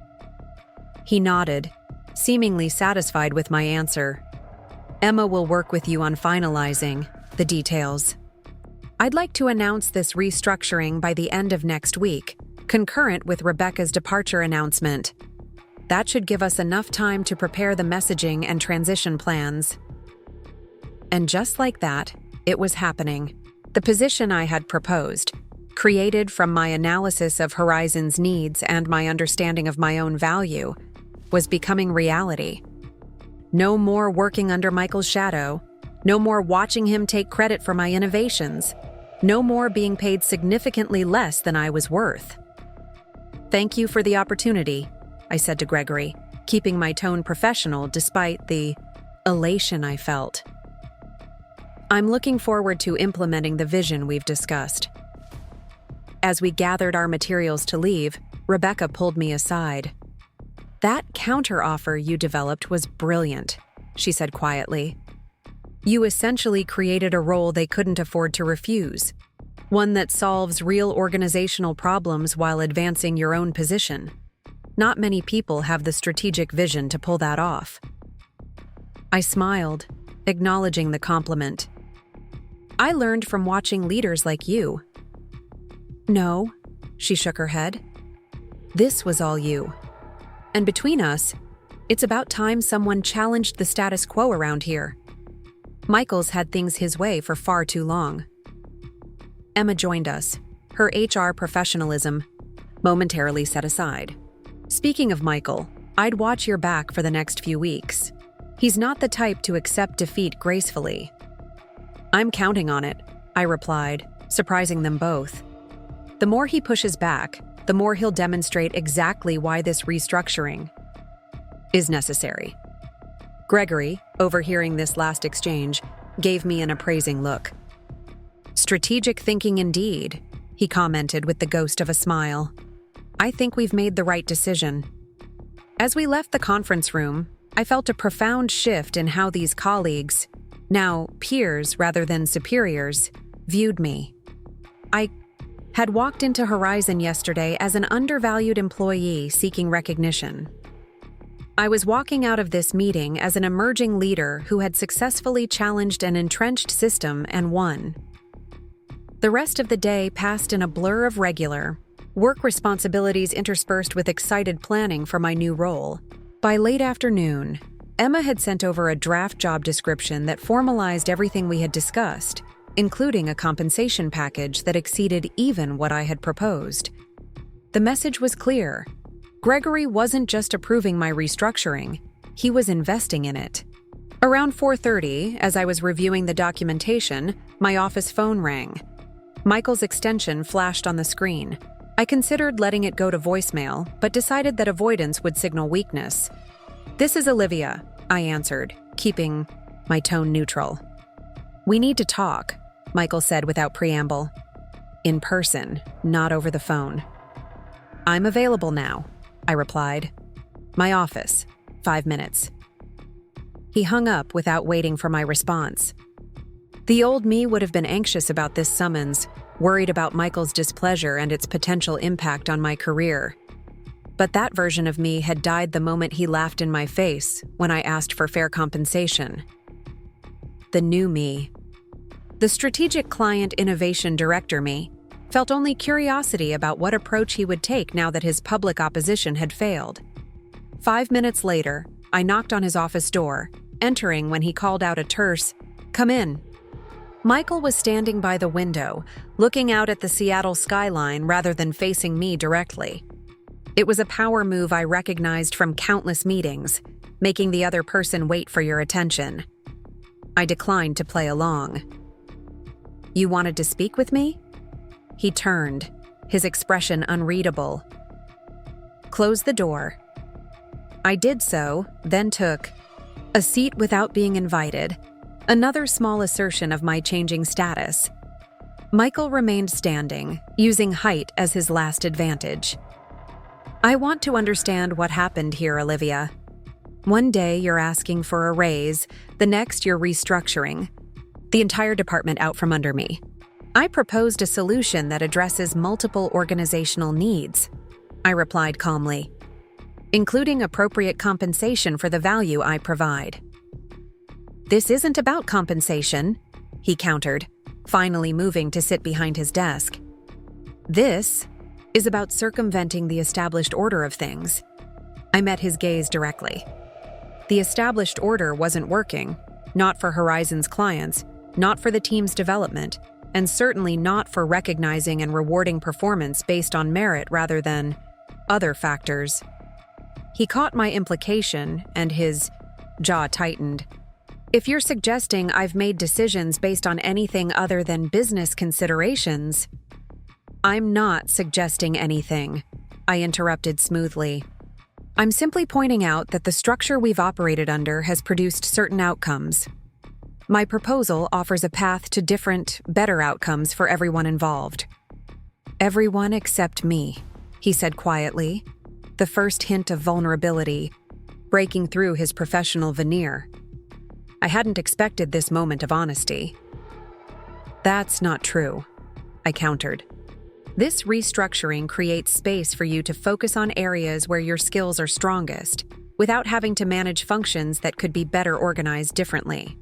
He nodded, seemingly satisfied with my answer. Emma will work with you on finalizing the details. I'd like to announce this restructuring by the end of next week, concurrent with Rebecca's departure announcement. That should give us enough time to prepare the messaging and transition plans. And just like that, it was happening. The position I had proposed, created from my analysis of Horizon's needs and my understanding of my own value, was becoming reality. No more working under Michael's shadow. No more watching him take credit for my innovations. No more being paid significantly less than I was worth. "Thank you for the opportunity," I said to Gregory, keeping my tone professional despite the elation I felt. "I'm looking forward to implementing the vision we've discussed." As we gathered our materials to leave, Rebecca pulled me aside. "That counteroffer you developed was brilliant," she said quietly. "You essentially created a role they couldn't afford to refuse, one that solves real organizational problems while advancing your own position. Not many people have the strategic vision to pull that off." I smiled, acknowledging the compliment. "I learned from watching leaders like you." "No," she shook her head. "This was all you. And between us, it's about time someone challenged the status quo around here. Michael's had things his way for far too long." Emma joined us, her HR professionalism momentarily set aside. "Speaking of Michael, I'd watch your back for the next few weeks. He's not the type to accept defeat gracefully." "I'm counting on it," I replied, surprising them both. "The more he pushes back, the more he'll demonstrate exactly why this restructuring is necessary." Gregory, overhearing this last exchange, gave me an appraising look. "Strategic thinking indeed," he commented with the ghost of a smile. "I think we've made the right decision." As we left the conference room, I felt a profound shift in how these colleagues, now peers rather than superiors, viewed me. I had walked into Horizon yesterday as an undervalued employee seeking recognition. I was walking out of this meeting as an emerging leader who had successfully challenged an entrenched system and won. The rest of the day passed in a blur of regular work responsibilities interspersed with excited planning for my new role. By late afternoon, Emma had sent over a draft job description that formalized everything we had discussed, including a compensation package that exceeded even what I had proposed. The message was clear. Gregory wasn't just approving my restructuring, he was investing in it. Around 4:30, as I was reviewing the documentation, my office phone rang. Michael's extension flashed on the screen. I considered letting it go to voicemail, but decided that avoidance would signal weakness. "This is Olivia," I answered, keeping my tone neutral. "We need to talk," Michael said without preamble. "In person, not over the phone." "I'm available now," I replied. "My office, 5 minutes." He hung up without waiting for my response. The old me would have been anxious about this summons, worried about Michael's displeasure and its potential impact on my career. But that version of me had died the moment he laughed in my face when I asked for fair compensation. The new me, the strategic client innovation director me, felt only curiosity about what approach he would take now that his public opposition had failed. 5 minutes later, I knocked on his office door, entering when he called out a terse, "Come in." Michael was standing by the window, looking out at the Seattle skyline rather than facing me directly. It was a power move I recognized from countless meetings, making the other person wait for your attention. I declined to play along. "You wanted to speak with me?" He turned, his expression unreadable. "Close the door." I did so, then took a seat without being invited, another small assertion of my changing status. Michael remained standing, using height as his last advantage. "I want to understand what happened here, Olivia. One day you're asking for a raise, the next you're restructuring the entire department out from under me. I proposed a solution that addresses multiple organizational needs," I replied calmly, "including appropriate compensation for the value I provide." "This isn't about compensation," he countered, finally moving to sit behind his desk. "This is about circumventing the established order of things." I met his gaze directly. The established order wasn't working, not for Horizon's clients, not for the team's development, and certainly not for recognizing and rewarding performance based on merit rather than other factors. He caught my implication, and his jaw tightened. If you're suggesting I've made decisions based on anything other than business considerations— I'm not suggesting anything, I interrupted smoothly. I'm simply pointing out that the structure we've operated under has produced certain outcomes. My proposal offers a path to different, better outcomes for everyone involved. Everyone except me, he said quietly, the first hint of vulnerability breaking through his professional veneer. I hadn't expected this moment of honesty. That's not true, I countered. This restructuring creates space for you to focus on areas where your skills are strongest, without having to manage functions that could be better organized differently.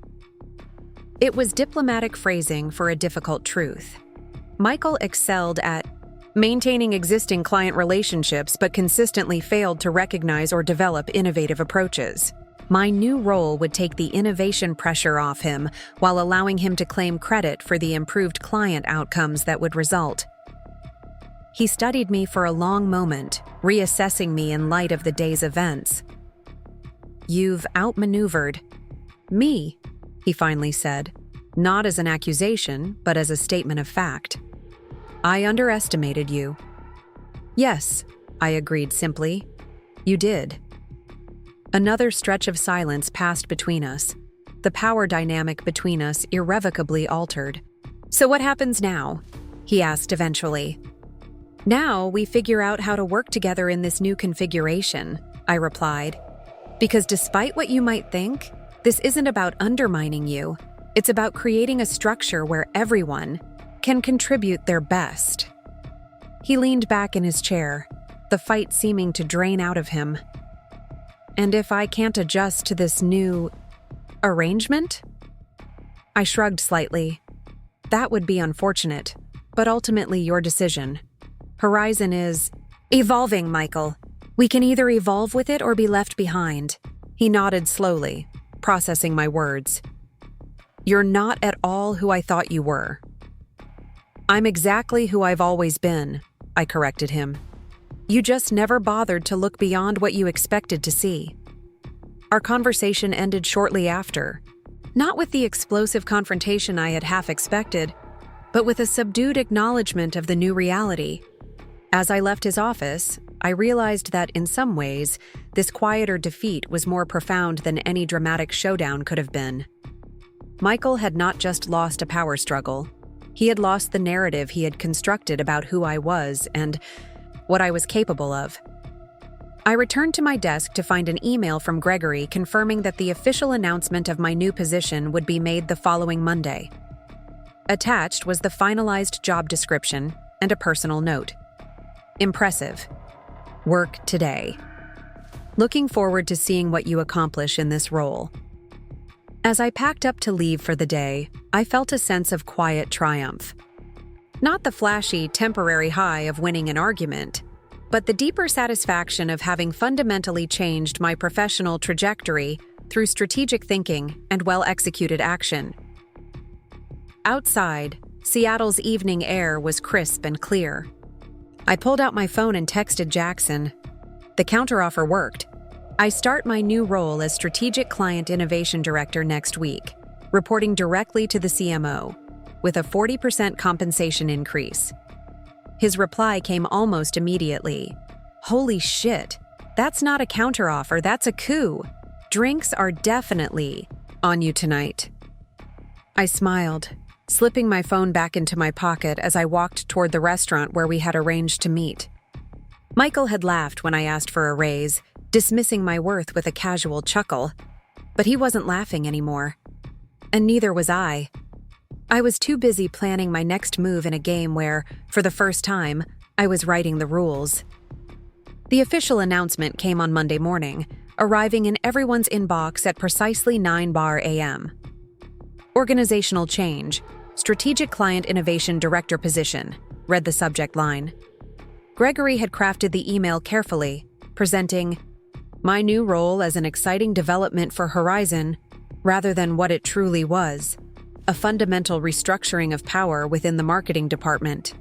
It was diplomatic phrasing for a difficult truth. Michael excelled at maintaining existing client relationships but consistently failed to recognize or develop innovative approaches. My new role would take the innovation pressure off him while allowing him to claim credit for the improved client outcomes that would result. He studied me for a long moment, reassessing me in light of the day's events. You've outmaneuvered me, he finally said, not as an accusation, but as a statement of fact. I underestimated you. Yes, I agreed simply. You did. Another stretch of silence passed between us. The power dynamic between us irrevocably altered. So what happens now? He asked eventually. Now we figure out how to work together in this new configuration, I replied. Because despite what you might think, this isn't about undermining you. It's about creating a structure where everyone can contribute their best. He leaned back in his chair, the fight seeming to drain out of him. And if I can't adjust to this new arrangement? I shrugged slightly. That would be unfortunate, but ultimately your decision. Horizon is evolving, Michael. We can either evolve with it or be left behind. He nodded slowly, processing my words. You're not at all who I thought you were. I'm exactly who I've always been, I corrected him. You just never bothered to look beyond what you expected to see. Our conversation ended shortly after, not with the explosive confrontation I had half expected, but with a subdued acknowledgement of the new reality. As I left his office, I realized that in some ways, this quieter defeat was more profound than any dramatic showdown could have been. Michael had not just lost a power struggle. He had lost the narrative he had constructed about who I was and what I was capable of. I returned to my desk to find an email from Gregory confirming that the official announcement of my new position would be made the following Monday. Attached was the finalized job description and a personal note. Impressive. Work today. Looking forward to seeing what you accomplish in this role. As I packed up to leave for the day, I felt a sense of quiet triumph. Not the flashy, temporary high of winning an argument, but the deeper satisfaction of having fundamentally changed my professional trajectory through strategic thinking and well-executed action. Outside, Seattle's evening air was crisp and clear. I pulled out my phone and texted Jackson. The counteroffer worked. I start my new role as Strategic Client Innovation Director next week, reporting directly to the CMO, with a 40% compensation increase. His reply came almost immediately. Holy shit, that's not a counteroffer, that's a coup. Drinks are definitely on you tonight. I smiled, slipping my phone back into my pocket as I walked toward the restaurant where we had arranged to meet. Michael had laughed when I asked for a raise, dismissing my worth with a casual chuckle, but he wasn't laughing anymore. And neither was I. I was too busy planning my next move in a game where, for the first time, I was writing the rules. The official announcement came on Monday morning, arriving in everyone's inbox at precisely 9 bar a.m. Organizational change, Strategic Client Innovation Director position, read the subject line. Gregory had crafted the email carefully, presenting my new role as an exciting development for Horizon, rather than what it truly was, a fundamental restructuring of power within the marketing department.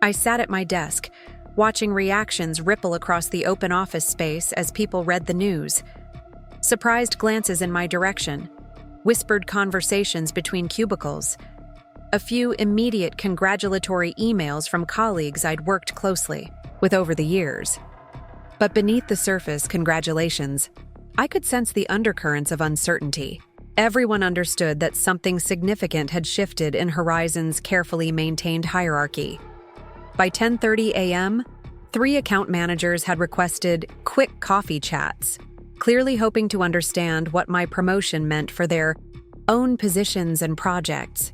I sat at my desk, watching reactions ripple across the open office space as people read the news. Surprised glances in my direction, whispered conversations between cubicles, a few immediate congratulatory emails from colleagues I'd worked closely with over the years. But beneath the surface congratulations, I could sense the undercurrents of uncertainty. Everyone understood that something significant had shifted in Horizon's carefully maintained hierarchy. By 10:30 a.m., 3 account managers had requested quick coffee chats, clearly hoping to understand what my promotion meant for their own positions and projects.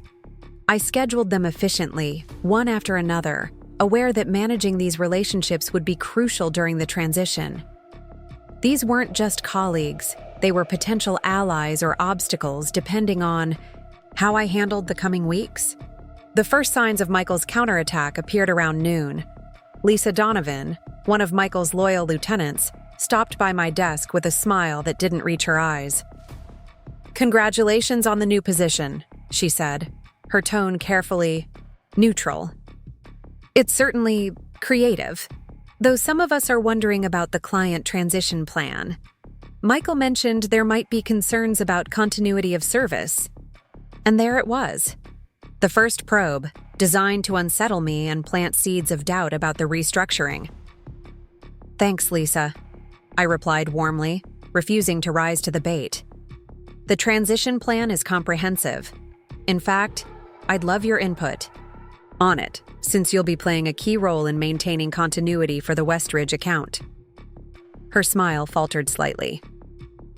I scheduled them efficiently, one after another, aware that managing these relationships would be crucial during the transition. These weren't just colleagues, they were potential allies or obstacles depending on how I handled the coming weeks. The first signs of Michael's counterattack appeared around noon. Lisa Donovan, one of Michael's loyal lieutenants, stopped by my desk with a smile that didn't reach her eyes. "Congratulations on the new position," she said, her tone carefully neutral. "It's certainly creative, though some of us are wondering about the client transition plan. Michael mentioned there might be concerns about continuity of service. And there it was. The first probe, designed to unsettle me and plant seeds of doubt about the restructuring. "Thanks, Lisa," I replied warmly, refusing to rise to the bait. "The transition plan is comprehensive. In fact, I'd love your input on it, since you'll be playing a key role in maintaining continuity for the Westridge account." Her smile faltered slightly.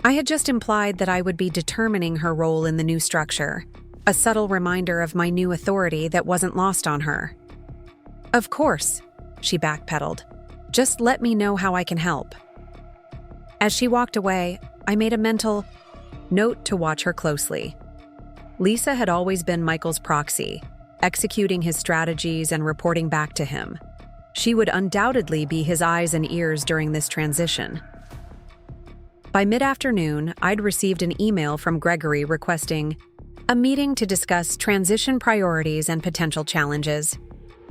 I had just implied that I would be determining her role in the new structure, a subtle reminder of my new authority that wasn't lost on her. "Of course," she backpedaled. "Just let me know how I can help." As she walked away, I made a mental note to watch her closely. Lisa had always been Michael's proxy, executing his strategies and reporting back to him. She would undoubtedly be his eyes and ears during this transition. By mid-afternoon, I'd received an email from Gregory requesting a meeting to discuss transition priorities and potential challenges.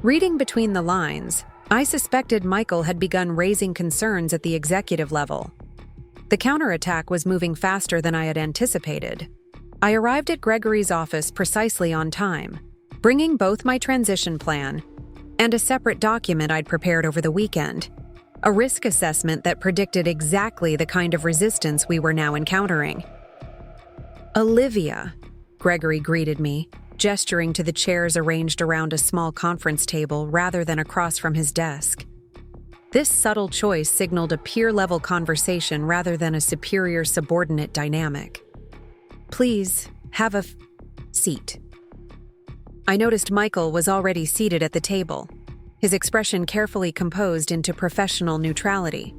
Reading between the lines, I suspected Michael had begun raising concerns at the executive level. The counterattack was moving faster than I had anticipated. I arrived at Gregory's office precisely on time, bringing both my transition plan and a separate document I'd prepared over the weekend, a risk assessment that predicted exactly the kind of resistance we were now encountering. "Olivia," Gregory greeted me, gesturing to the chairs arranged around a small conference table rather than across from his desk. This subtle choice signaled a peer-level conversation rather than a superior-subordinate dynamic. "Please, have a seat." I noticed Michael was already seated at the table, his expression carefully composed into professional neutrality.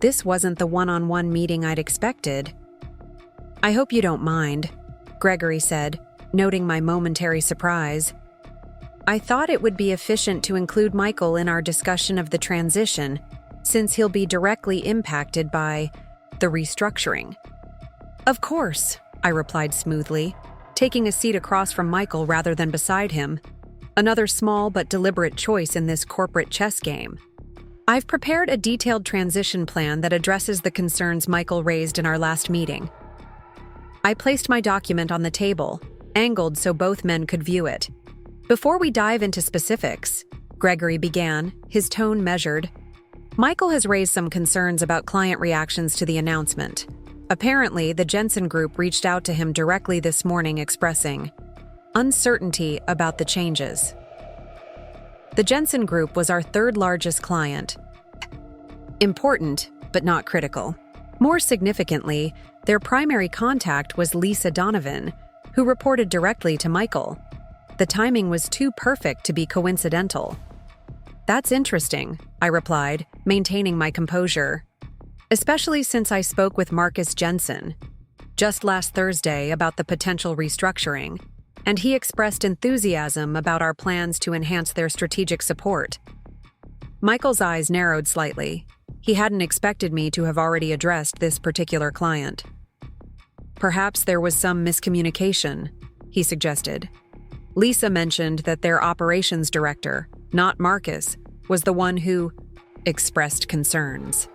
This wasn't the one-on-one meeting I'd expected. "I hope you don't mind," Gregory said, noting my momentary surprise. "I thought it would be efficient to include Michael in our discussion of the transition, since he'll be directly impacted by the restructuring." "Of course," I replied smoothly, taking a seat across from Michael rather than beside him, another small but deliberate choice in this corporate chess game. "I've prepared a detailed transition plan that addresses the concerns Michael raised in our last meeting." I placed my document on the table, angled so both men could view it. "Before we dive into specifics," Gregory began, his tone measured, "Michael has raised some concerns about client reactions to the announcement. Apparently, the Jensen Group reached out to him directly this morning expressing uncertainty about the changes." The Jensen Group was our third largest client. Important, but not critical. More significantly, their primary contact was Lisa Donovan, who reported directly to Michael. The timing was too perfect to be coincidental. "That's interesting," I replied, maintaining my composure. "Especially since I spoke with Marcus Jensen just last Thursday about the potential restructuring, and he expressed enthusiasm about our plans to enhance their strategic support." Michael's eyes narrowed slightly. He hadn't expected me to have already addressed this particular client. "Perhaps there was some miscommunication," he suggested. "Lisa mentioned that their operations director, not Marcus, was the one who expressed concerns.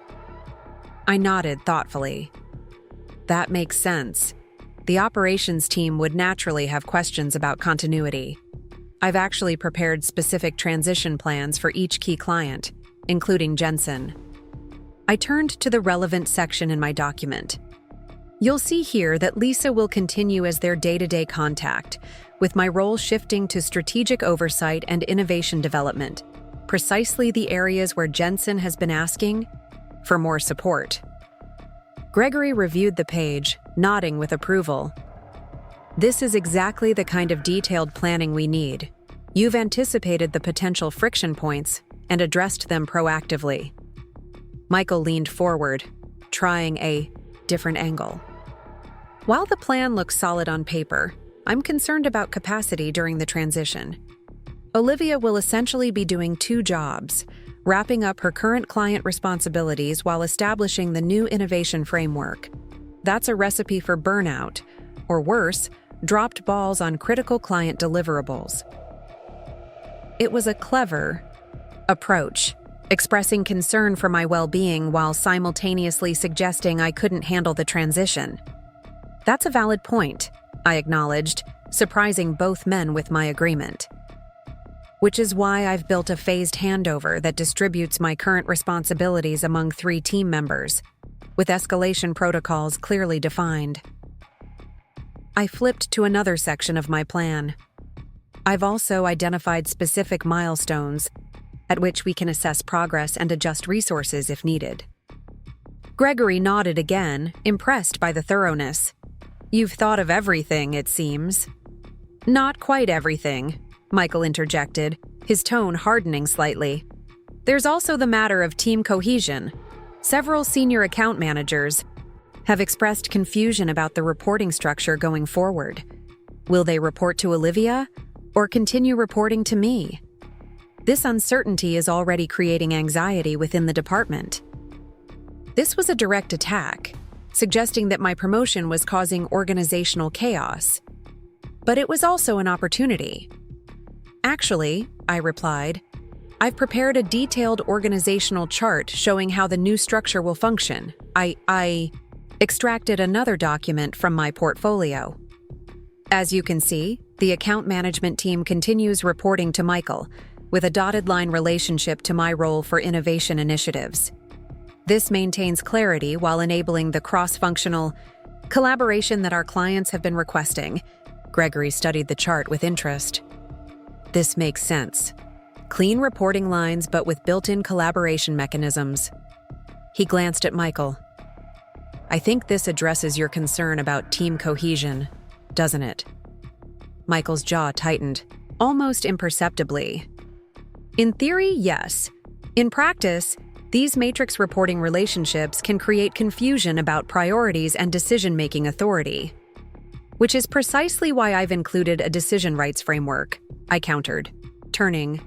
I nodded thoughtfully. That makes sense. The operations team would naturally have questions about continuity. I've actually prepared specific transition plans for each key client, including Jensen. I turned to the relevant section in my document. You'll see here that Lisa will continue as their day-to-day contact, with my role shifting to strategic oversight and innovation development, precisely the areas where Jensen has been asking for more support. Gregory reviewed the page, nodding with approval. This is exactly the kind of detailed planning we need. You've anticipated the potential friction points and addressed them proactively. Michael leaned forward, trying a different angle. While the plan looks solid on paper, I'm concerned about capacity during the transition. Olivia will essentially be doing two jobs, wrapping up her current client responsibilities while establishing the new innovation framework. That's a recipe for burnout, or worse, dropped balls on critical client deliverables. It was a clever approach, expressing concern for my well-being while simultaneously suggesting I couldn't handle the transition. That's a valid point, I acknowledged, surprising both men with my agreement. Which is why I've built a phased handover that distributes my current responsibilities among 3 team members, with escalation protocols clearly defined. I flipped to another section of my plan. I've also identified specific milestones at which we can assess progress and adjust resources if needed. Gregory nodded again, impressed by the thoroughness. You've thought of everything, it seems. Not quite everything, Michael interjected, his tone hardening slightly. There's also the matter of team cohesion. Several senior account managers have expressed confusion about the reporting structure going forward. Will they report to Olivia or continue reporting to me? This uncertainty is already creating anxiety within the department. This was a direct attack, suggesting that my promotion was causing organizational chaos. But it was also an opportunity. Actually, I replied, I've prepared a detailed organizational chart showing how the new structure will function. I extracted another document from my portfolio. As you can see, the account management team continues reporting to Michael, with a dotted line relationship to my role for innovation initiatives. This maintains clarity while enabling the cross-functional collaboration that our clients have been requesting. Gregory studied the chart with interest. This makes sense. Clean reporting lines, but with built-in collaboration mechanisms. He glanced at Michael. I think this addresses your concern about team cohesion, doesn't it? Michael's jaw tightened, almost imperceptibly. In theory, yes. In practice, these matrix reporting relationships can create confusion about priorities and decision-making authority. Which is precisely why I've included a decision rights framework, I countered, turning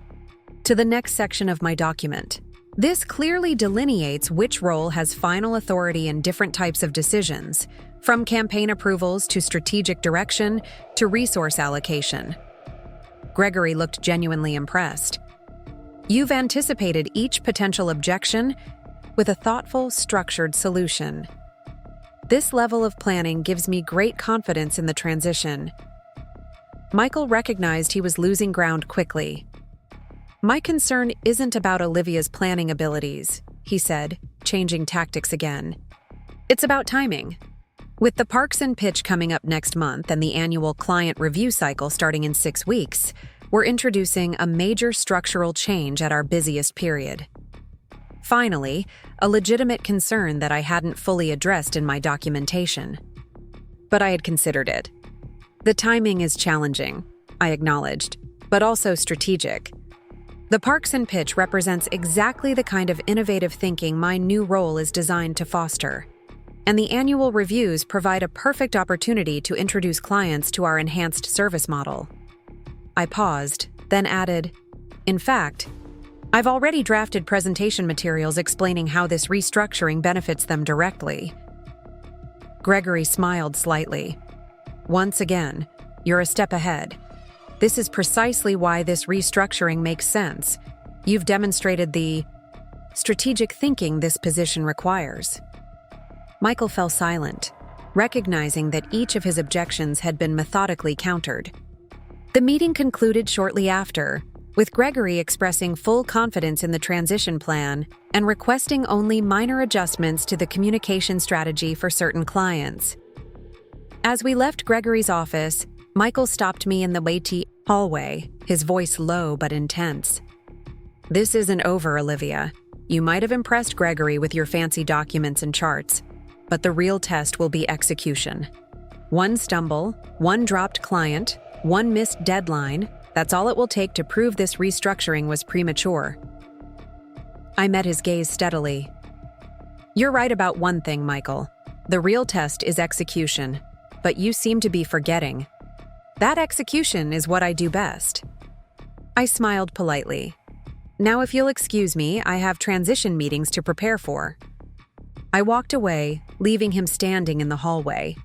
to the next section of my document. This clearly delineates which role has final authority in different types of decisions, from campaign approvals to strategic direction to resource allocation. Gregory looked genuinely impressed. You've anticipated each potential objection with a thoughtful, structured solution. This level of planning gives me great confidence in the transition. Michael recognized he was losing ground quickly. My concern isn't about Olivia's planning abilities, he said, changing tactics again. It's about timing. With the Parks and Pitch coming up next month and the annual client review cycle starting in 6 weeks, we're introducing a major structural change at our busiest period. Finally, a legitimate concern that I hadn't fully addressed in my documentation. But I had considered it. The timing is challenging, I acknowledged, but also strategic. The Parks and Pitch represents exactly the kind of innovative thinking my new role is designed to foster. And the annual reviews provide a perfect opportunity to introduce clients to our enhanced service model. I paused, then added, in fact, I've already drafted presentation materials explaining how this restructuring benefits them directly. Gregory smiled slightly. Once again, you're a step ahead. This is precisely why this restructuring makes sense. You've demonstrated the strategic thinking this position requires." Michael fell silent, recognizing that each of his objections had been methodically countered. The meeting concluded shortly after, with Gregory expressing full confidence in the transition plan and requesting only minor adjustments to the communication strategy for certain clients. As we left Gregory's office, Michael stopped me in the waiting hallway, his voice low but intense. "This isn't over, Olivia. You might have impressed Gregory with your fancy documents and charts, but the real test will be execution. One stumble, one dropped client, one missed deadline, that's all it will take to prove this restructuring was premature." I met his gaze steadily. "You're right about one thing, Michael. The real test is execution, but you seem to be forgetting. That execution is what I do best." I smiled politely. "Now, if you'll excuse me, I have transition meetings to prepare for." I walked away, leaving him standing in the hallway.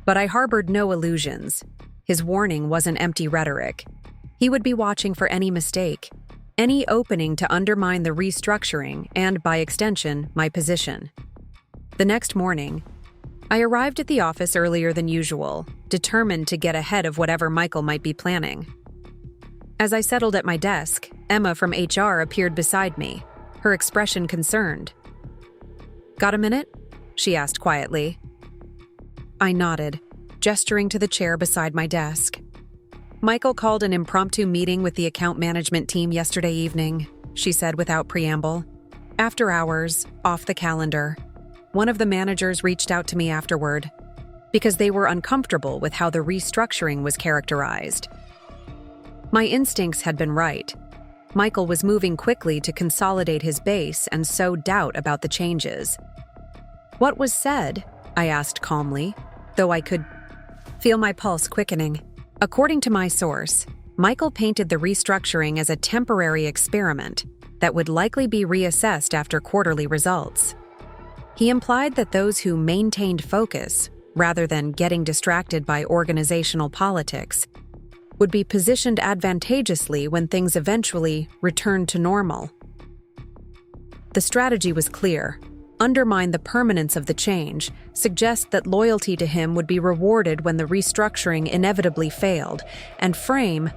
But I harbored no illusions. His warning wasn't empty rhetoric. He would be watching for any mistake, any opening to undermine the restructuring and, by extension, my position. The next morning, I arrived at the office earlier than usual, determined to get ahead of whatever Michael might be planning. As I settled at my desk, Emma from HR appeared beside me, her expression concerned. "Got a minute?" she asked quietly. I nodded, gesturing to the chair beside my desk. "Michael called an impromptu meeting with the account management team yesterday evening," she said without preamble. "After hours, off the calendar. One of the managers reached out to me afterward because they were uncomfortable with how the restructuring was characterized. My instincts had been right. Michael was moving quickly to consolidate his base and sow doubt about the changes." "What was said?" I asked calmly, though I could feel my pulse quickening. "According to my source, Michael painted the restructuring as a temporary experiment that would likely be reassessed after quarterly results. He implied that those who maintained focus, rather than getting distracted by organizational politics, would be positioned advantageously when things eventually returned to normal. The strategy was clear: undermine the permanence of the change, suggest that loyalty to him would be rewarded when the restructuring inevitably failed, and frame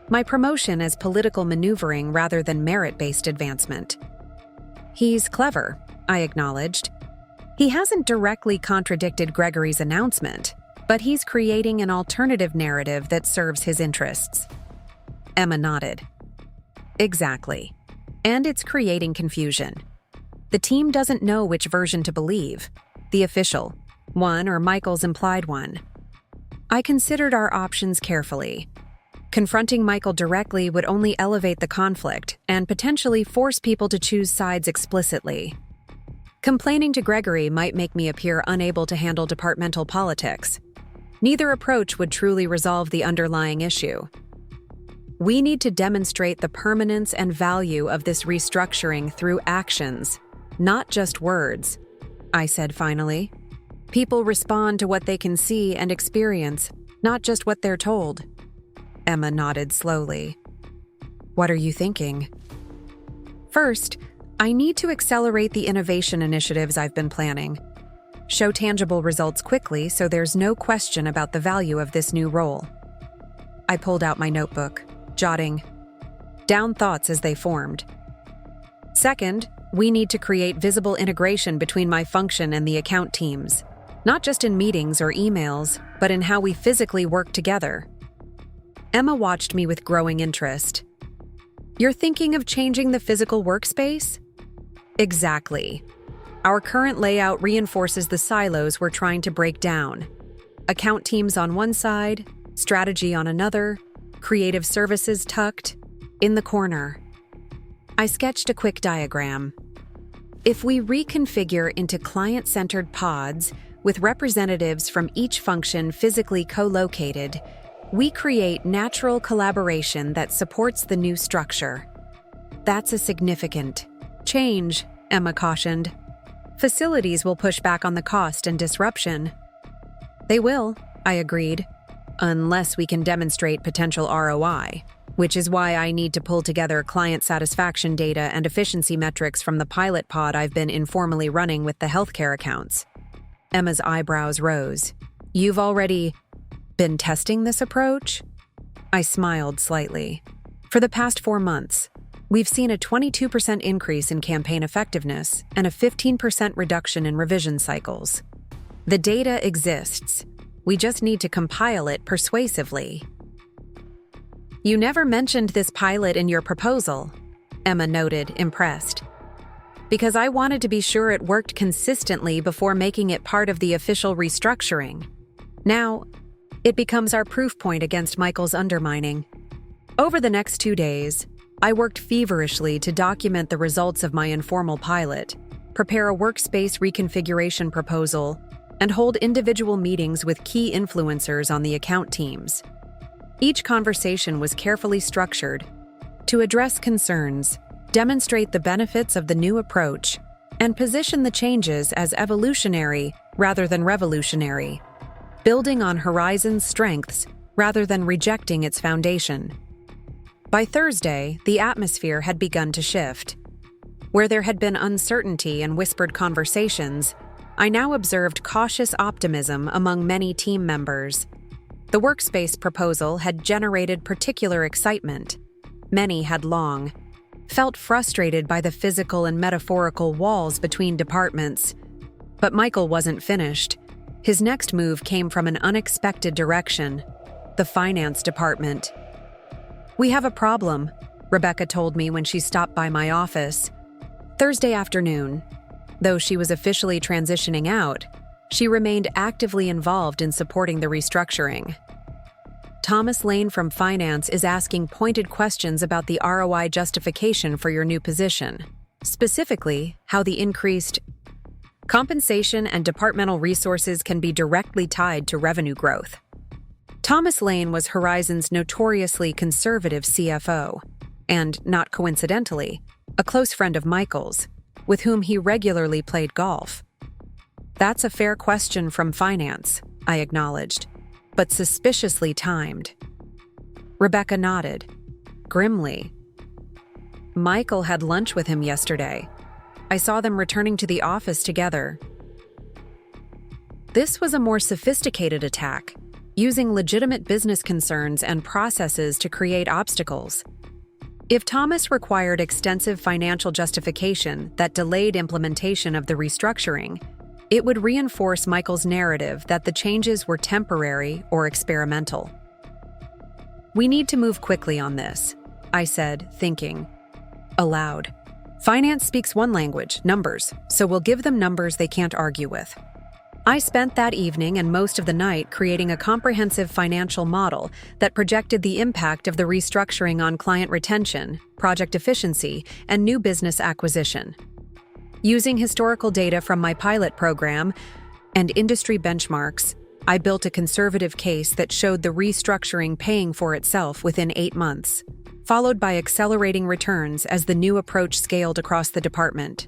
my promotion as political maneuvering rather than merit-based advancement. He's clever, I acknowledged. He hasn't directly contradicted Gregory's announcement, but he's creating an alternative narrative that serves his interests." Emma nodded. "Exactly. And it's creating confusion. The team doesn't know which version to believe, the official one or Michael's implied one. I considered our options carefully. Confronting Michael directly would only elevate the conflict and potentially force people to choose sides explicitly. Complaining to Gregory might make me appear unable to handle departmental politics. Neither approach would truly resolve the underlying issue. We need to demonstrate the permanence and value of this restructuring through actions, not just words," I said finally. "People respond to what they can see and experience, not just what they're told." Emma nodded slowly. "What are you thinking?" "First, I need to accelerate the innovation initiatives I've been planning. Show tangible results quickly so there's no question about the value of this new role." I pulled out my notebook, jotting down thoughts as they formed. "Second, we need to create visible integration between my function and the account teams, not just in meetings or emails, but in how we physically work together." Emma watched me with growing interest. "You're thinking of changing the physical workspace?" "Exactly. Our current layout reinforces the silos we're trying to break down. Account teams on one side, strategy on another, creative services tucked in the corner." I sketched a quick diagram. "If we reconfigure into client-centered pods with representatives from each function physically co-located, we create natural collaboration that supports the new structure." "That's a significant change," Emma cautioned. "Facilities will push back on the cost and disruption." "They will," I agreed, "unless we can demonstrate potential ROI. which is why I need to pull together client satisfaction data and efficiency metrics from the pilot pod I've been informally running with the healthcare accounts. Emma's eyebrows rose. You've already been testing this approach? I smiled slightly. For the past 4 months, we've seen a 22% increase in campaign effectiveness and a 15% reduction in revision cycles. The data exists. We just need to compile it persuasively. You never mentioned this pilot in your proposal, Emma noted, impressed. Because I wanted to be sure it worked consistently before making it part of the official restructuring. Now, it becomes our proof point against Michael's undermining. Over the next 2 days, I worked feverishly to document the results of my informal pilot, prepare a workspace reconfiguration proposal, and hold individual meetings with key influencers on the account teams. Each conversation was carefully structured to address concerns, demonstrate the benefits of the new approach, and position the changes as evolutionary rather than revolutionary, building on Horizon's strengths rather than rejecting its foundation. By Thursday, the atmosphere had begun to shift. Where there had been uncertainty and whispered conversations, I now observed cautious optimism among many team members. The workspace proposal had generated particular excitement. Many had long felt frustrated by the physical and metaphorical walls between departments. But Michael wasn't finished. His next move came from an unexpected direction: the finance department. We have a problem, Rebecca told me when she stopped by my office. Thursday afternoon, though she was officially transitioning out, she remained actively involved in supporting the restructuring. Thomas Lane from Finance is asking pointed questions about the ROI justification for your new position, specifically how the increased compensation and departmental resources can be directly tied to revenue growth. Thomas Lane was Horizon's notoriously conservative CFO, and, not coincidentally, a close friend of Michael's, with whom he regularly played golf. That's a fair question from Finance, I acknowledged, but suspiciously timed. Rebecca nodded, grimly. Michael had lunch with him yesterday. I saw them returning to the office together. This was a more sophisticated attack, using legitimate business concerns and processes to create obstacles. If Thomas required extensive financial justification that delayed implementation of the restructuring, it would reinforce Michael's narrative that the changes were temporary or experimental. We need to move quickly on this, I said, thinking aloud. Finance speaks one language, numbers, so we'll give them numbers they can't argue with. I spent that evening and most of the night creating a comprehensive financial model that projected the impact of the restructuring on client retention, project efficiency, and new business acquisition. Using historical data from my pilot program and industry benchmarks, I built a conservative case that showed the restructuring paying for itself within 8 months, followed by accelerating returns as the new approach scaled across the department.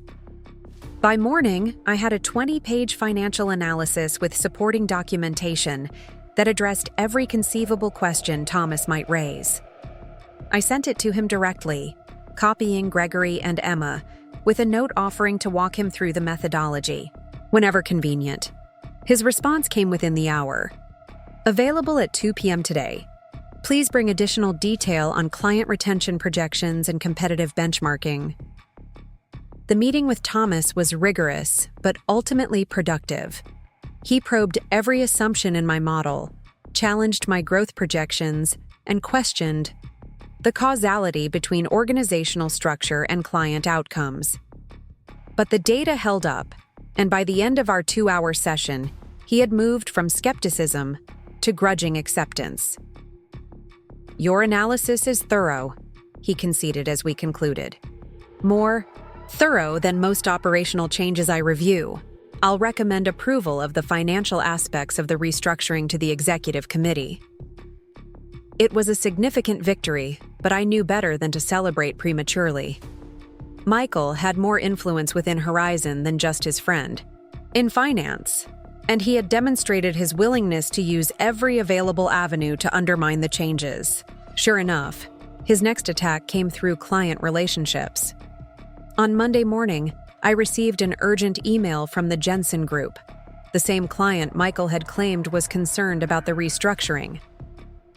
By morning, I had a 20-page financial analysis with supporting documentation that addressed every conceivable question Thomas might raise. I sent it to him directly, copying Gregory and Emma, with a note offering to walk him through the methodology, whenever convenient. His response came within the hour. Available at 2 p.m. today. Please bring additional detail on client retention projections and competitive benchmarking. The meeting with Thomas was rigorous, but ultimately productive. He probed every assumption in my model, challenged my growth projections, and questioned the causality between organizational structure and client outcomes. But the data held up, and by the end of our 2-hour session, he had moved from skepticism to grudging acceptance. Your analysis is thorough, he conceded as we concluded. More thorough than most operational changes I review. I'll recommend approval of the financial aspects of the restructuring to the executive committee. It was a significant victory, but I knew better than to celebrate prematurely. Michael had more influence within Horizon than just his friend. In finance, and he had demonstrated his willingness to use every available avenue to undermine the changes. Sure enough, His next attack came through client relationships. On Monday morning, I received an urgent email from the Jensen Group, the same client Michael had claimed was concerned about the restructuring.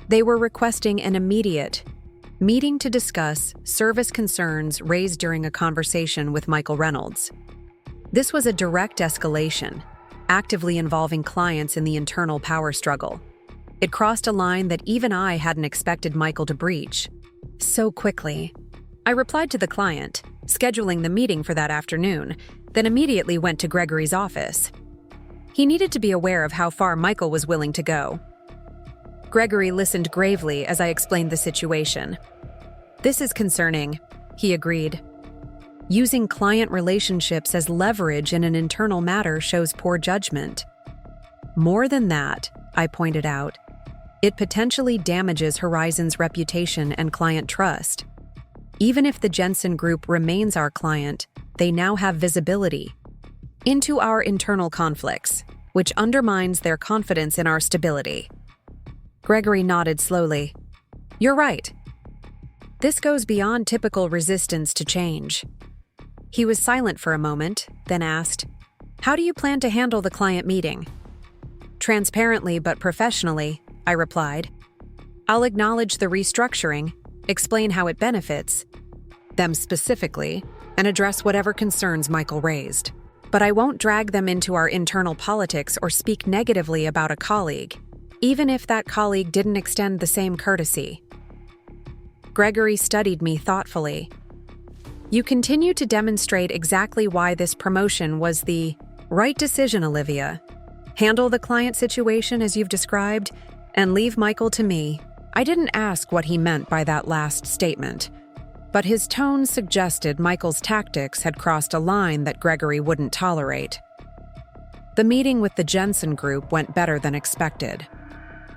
They were requesting an immediate meeting to discuss service concerns raised during a conversation with Michael Reynolds. This was a direct escalation, actively involving clients in the internal power struggle. It crossed a line that even I hadn't expected Michael to breach so quickly. I replied to the client, scheduling the meeting for that afternoon, then immediately went to Gregory's office. He needed to be aware of how far Michael was willing to go. Gregory listened gravely as I explained the situation. "This is concerning," he agreed. "Using client relationships as leverage in an internal matter shows poor judgment." "More than that," I pointed out, "it potentially damages Horizon's reputation and client trust. Even if the Jensen Group remains our client, they now have visibility into our internal conflicts, which undermines their confidence in our stability." Gregory nodded slowly. "You're right. This goes beyond typical resistance to change." He was silent for a moment, then asked, "How do you plan to handle the client meeting?" "Transparently but professionally," I replied. "I'll acknowledge the restructuring, explain how it benefits them specifically, and address whatever concerns Michael raised. But I won't drag them into our internal politics or speak negatively about a colleague, even if that colleague didn't extend the same courtesy." Gregory studied me thoughtfully. "You continue to demonstrate exactly why this promotion was the right decision, Olivia. Handle the client situation as you've described, and leave Michael to me." I didn't ask what he meant by that last statement, but his tone suggested Michael's tactics had crossed a line that Gregory wouldn't tolerate. The meeting with the Jensen Group went better than expected.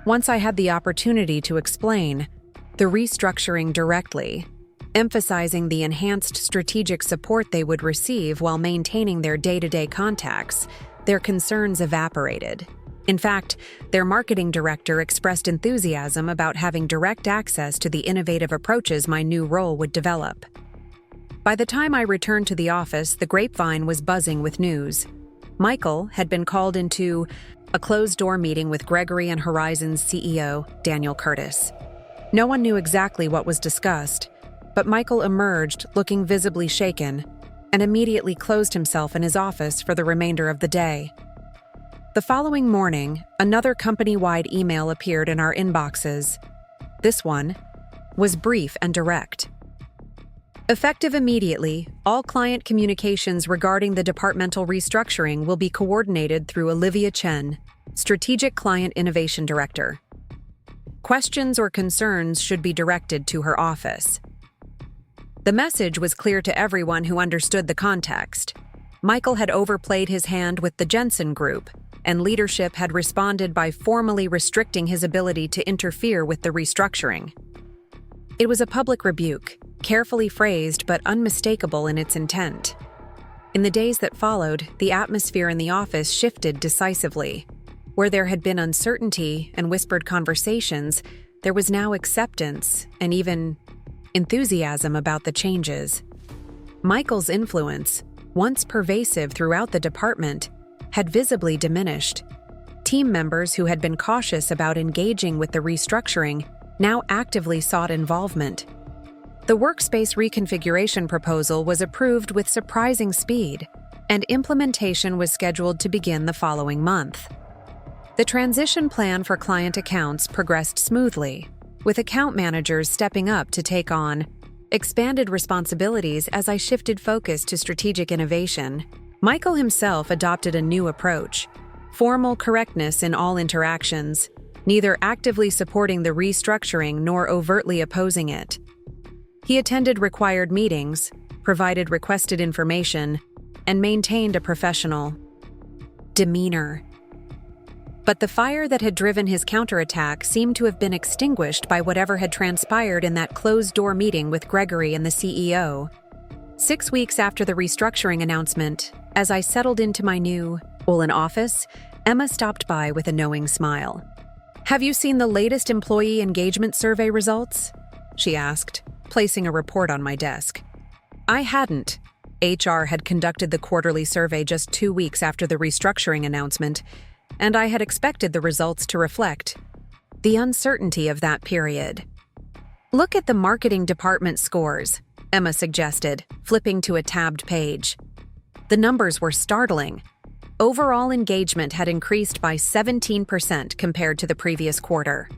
Once I had the opportunity to explain the restructuring directly, emphasizing the enhanced strategic support they would receive while maintaining their day-to-day contacts, their concerns evaporated. In fact, their marketing director expressed enthusiasm about having direct access to the innovative approaches my new role would develop. By the time I returned to the office, the grapevine was buzzing with news. Michael had been called into a closed-door meeting with Gregory and Horizon's CEO, Daniel Curtis. No one knew exactly what was discussed, but Michael emerged looking visibly shaken and immediately closed himself in his office for the remainder of the day. The following morning, another company-wide email appeared in our inboxes. This one was brief and direct. "Effective immediately, all client communications regarding the departmental restructuring will be coordinated through Olivia Chen, Strategic Client Innovation Director. Questions or concerns should be directed to her office." The message was clear to everyone who understood the context. Michael had overplayed his hand with the Jensen Group, and leadership had responded by formally restricting his ability to interfere with the restructuring. It was a public rebuke, carefully phrased but unmistakable in its intent. In the days that followed, the atmosphere in the office shifted decisively. Where there had been uncertainty and whispered conversations, there was now acceptance and even enthusiasm about the changes. Michael's influence, once pervasive throughout the department, had visibly diminished. Team members who had been cautious about engaging with the restructuring now actively sought involvement. The workspace reconfiguration proposal was approved with surprising speed, and implementation was scheduled to begin the following month. The transition plan for client accounts progressed smoothly, with account managers stepping up to take on expanded responsibilities as I shifted focus to strategic innovation. Michael himself adopted a new approach, formal correctness in all interactions, neither actively supporting the restructuring nor overtly opposing it. He attended required meetings, provided requested information, and maintained a professional demeanor. But the fire that had driven his counterattack seemed to have been extinguished by whatever had transpired in that closed-door meeting with Gregory and the CEO. 6 weeks after the restructuring announcement, as I settled into my new Olin office, Emma stopped by with a knowing smile. "Have you seen the latest employee engagement survey results?" she asked, placing a report on my desk. I hadn't. HR had conducted the quarterly survey just 2 weeks after the restructuring announcement, and I had expected the results to reflect the uncertainty of that period. Look at the marketing department scores, Emma suggested, flipping to a tabbed page. The numbers were startling. Overall engagement had increased by 17% compared to the previous quarter.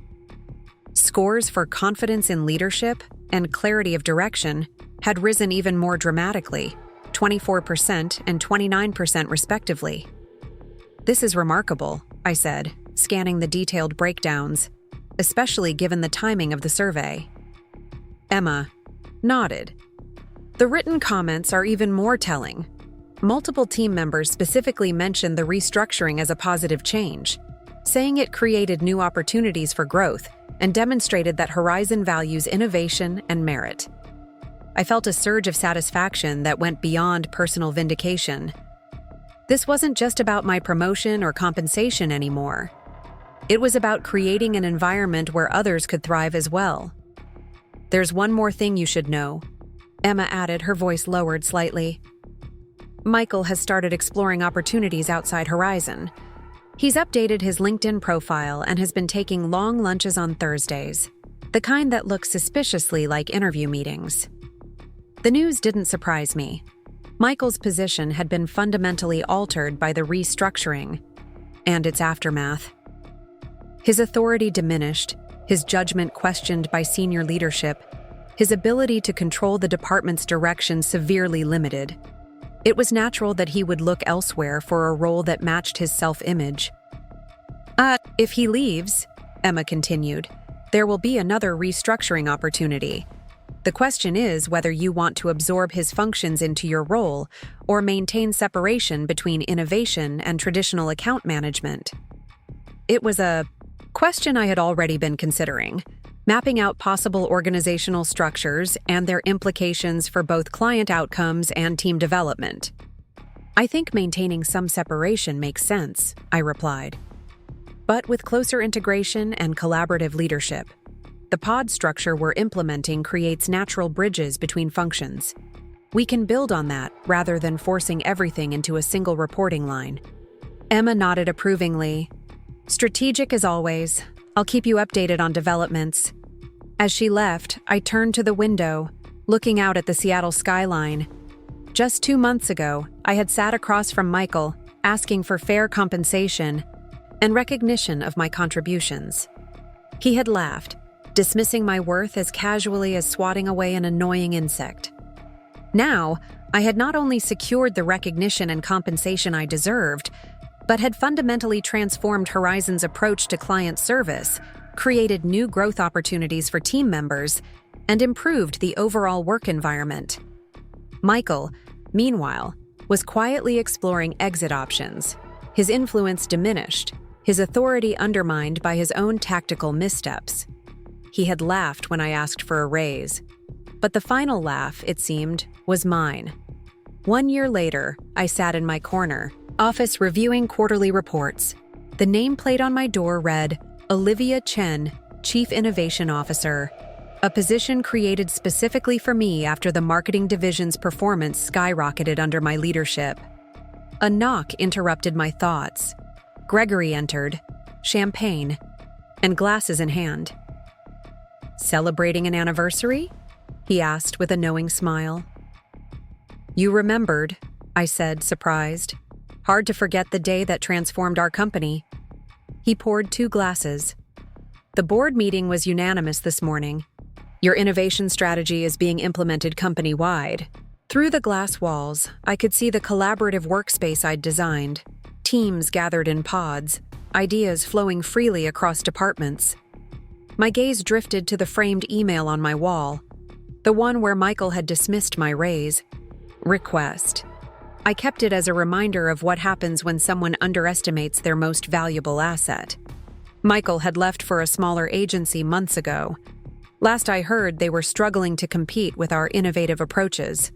Scores for confidence in leadership and clarity of direction had risen even more dramatically, 24% and 29% respectively. This is remarkable, I said, scanning the detailed breakdowns, especially given the timing of the survey. Emma nodded. The written comments are even more telling. Multiple team members specifically mentioned the restructuring as a positive change, saying it created new opportunities for growth and demonstrated that Horizon values innovation and merit. I felt a surge of satisfaction that went beyond personal vindication. This wasn't just about my promotion or compensation anymore. It was about creating an environment where others could thrive as well. There's one more thing you should know, Emma added, her voice lowered slightly. Michael has started exploring opportunities outside Horizon. He's updated his LinkedIn profile and has been taking long lunches on Thursdays, the kind that look suspiciously like interview meetings. The news didn't surprise me. Michael's position had been fundamentally altered by the restructuring and its aftermath. His authority diminished, his judgment questioned by senior leadership, his ability to control the department's direction severely limited. It was natural that he would look elsewhere for a role that matched his self-image. If he leaves, Emma continued, there will be another restructuring opportunity. The question is whether you want to absorb his functions into your role or maintain separation between innovation and traditional account management. It was a question I had already been considering, mapping out possible organizational structures and their implications for both client outcomes and team development. I think maintaining some separation makes sense, I replied. But with closer integration and collaborative leadership, the pod structure we're implementing creates natural bridges between functions. We can build on that rather than forcing everything into a single reporting line. Emma nodded approvingly. Strategic as always. I'll keep you updated on developments. As she left, I turned to the window, looking out at the Seattle skyline. Just 2 months ago, I had sat across from Michael, asking for fair compensation and recognition of my contributions. He had laughed, dismissing my worth as casually as swatting away an annoying insect. Now, I had not only secured the recognition and compensation I deserved, but had fundamentally transformed Horizon's approach to client service, created new growth opportunities for team members, and improved the overall work environment. Michael, meanwhile, was quietly exploring exit options. His influence diminished, his authority undermined by his own tactical missteps. He had laughed when I asked for a raise, but the final laugh, it seemed, was mine. 1 year later, I sat in my corner, office reviewing quarterly reports. The nameplate on my door read, Olivia Chen, Chief Innovation Officer, a position created specifically for me after the marketing division's performance skyrocketed under my leadership. A knock interrupted my thoughts. Gregory entered, champagne, and glasses in hand. Celebrating an anniversary? He asked with a knowing smile. You remembered, I said, surprised. Hard to forget the day that transformed our company. He poured 2 glasses. The board meeting was unanimous this morning. Your innovation strategy is being implemented company-wide. Through the glass walls, I could see the collaborative workspace I'd designed. Teams gathered in pods, ideas flowing freely across departments. My gaze drifted to the framed email on my wall, the one where Michael had dismissed my raise. Request. I kept it as a reminder of what happens when someone underestimates their most valuable asset. Michael had left for a smaller agency months ago. Last I heard, they were struggling to compete with our innovative approaches.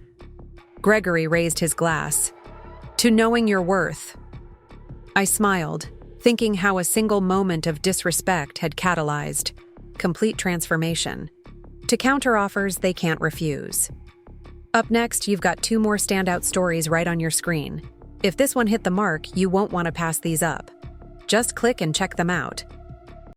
Gregory raised his glass. To knowing your worth. I smiled, thinking how a single moment of disrespect had catalyzed complete transformation. To counter offers they can't refuse. Up next, you've got 2 more standout stories right on your screen. If this one hit the mark, you won't want to pass these up. Just click and check them out.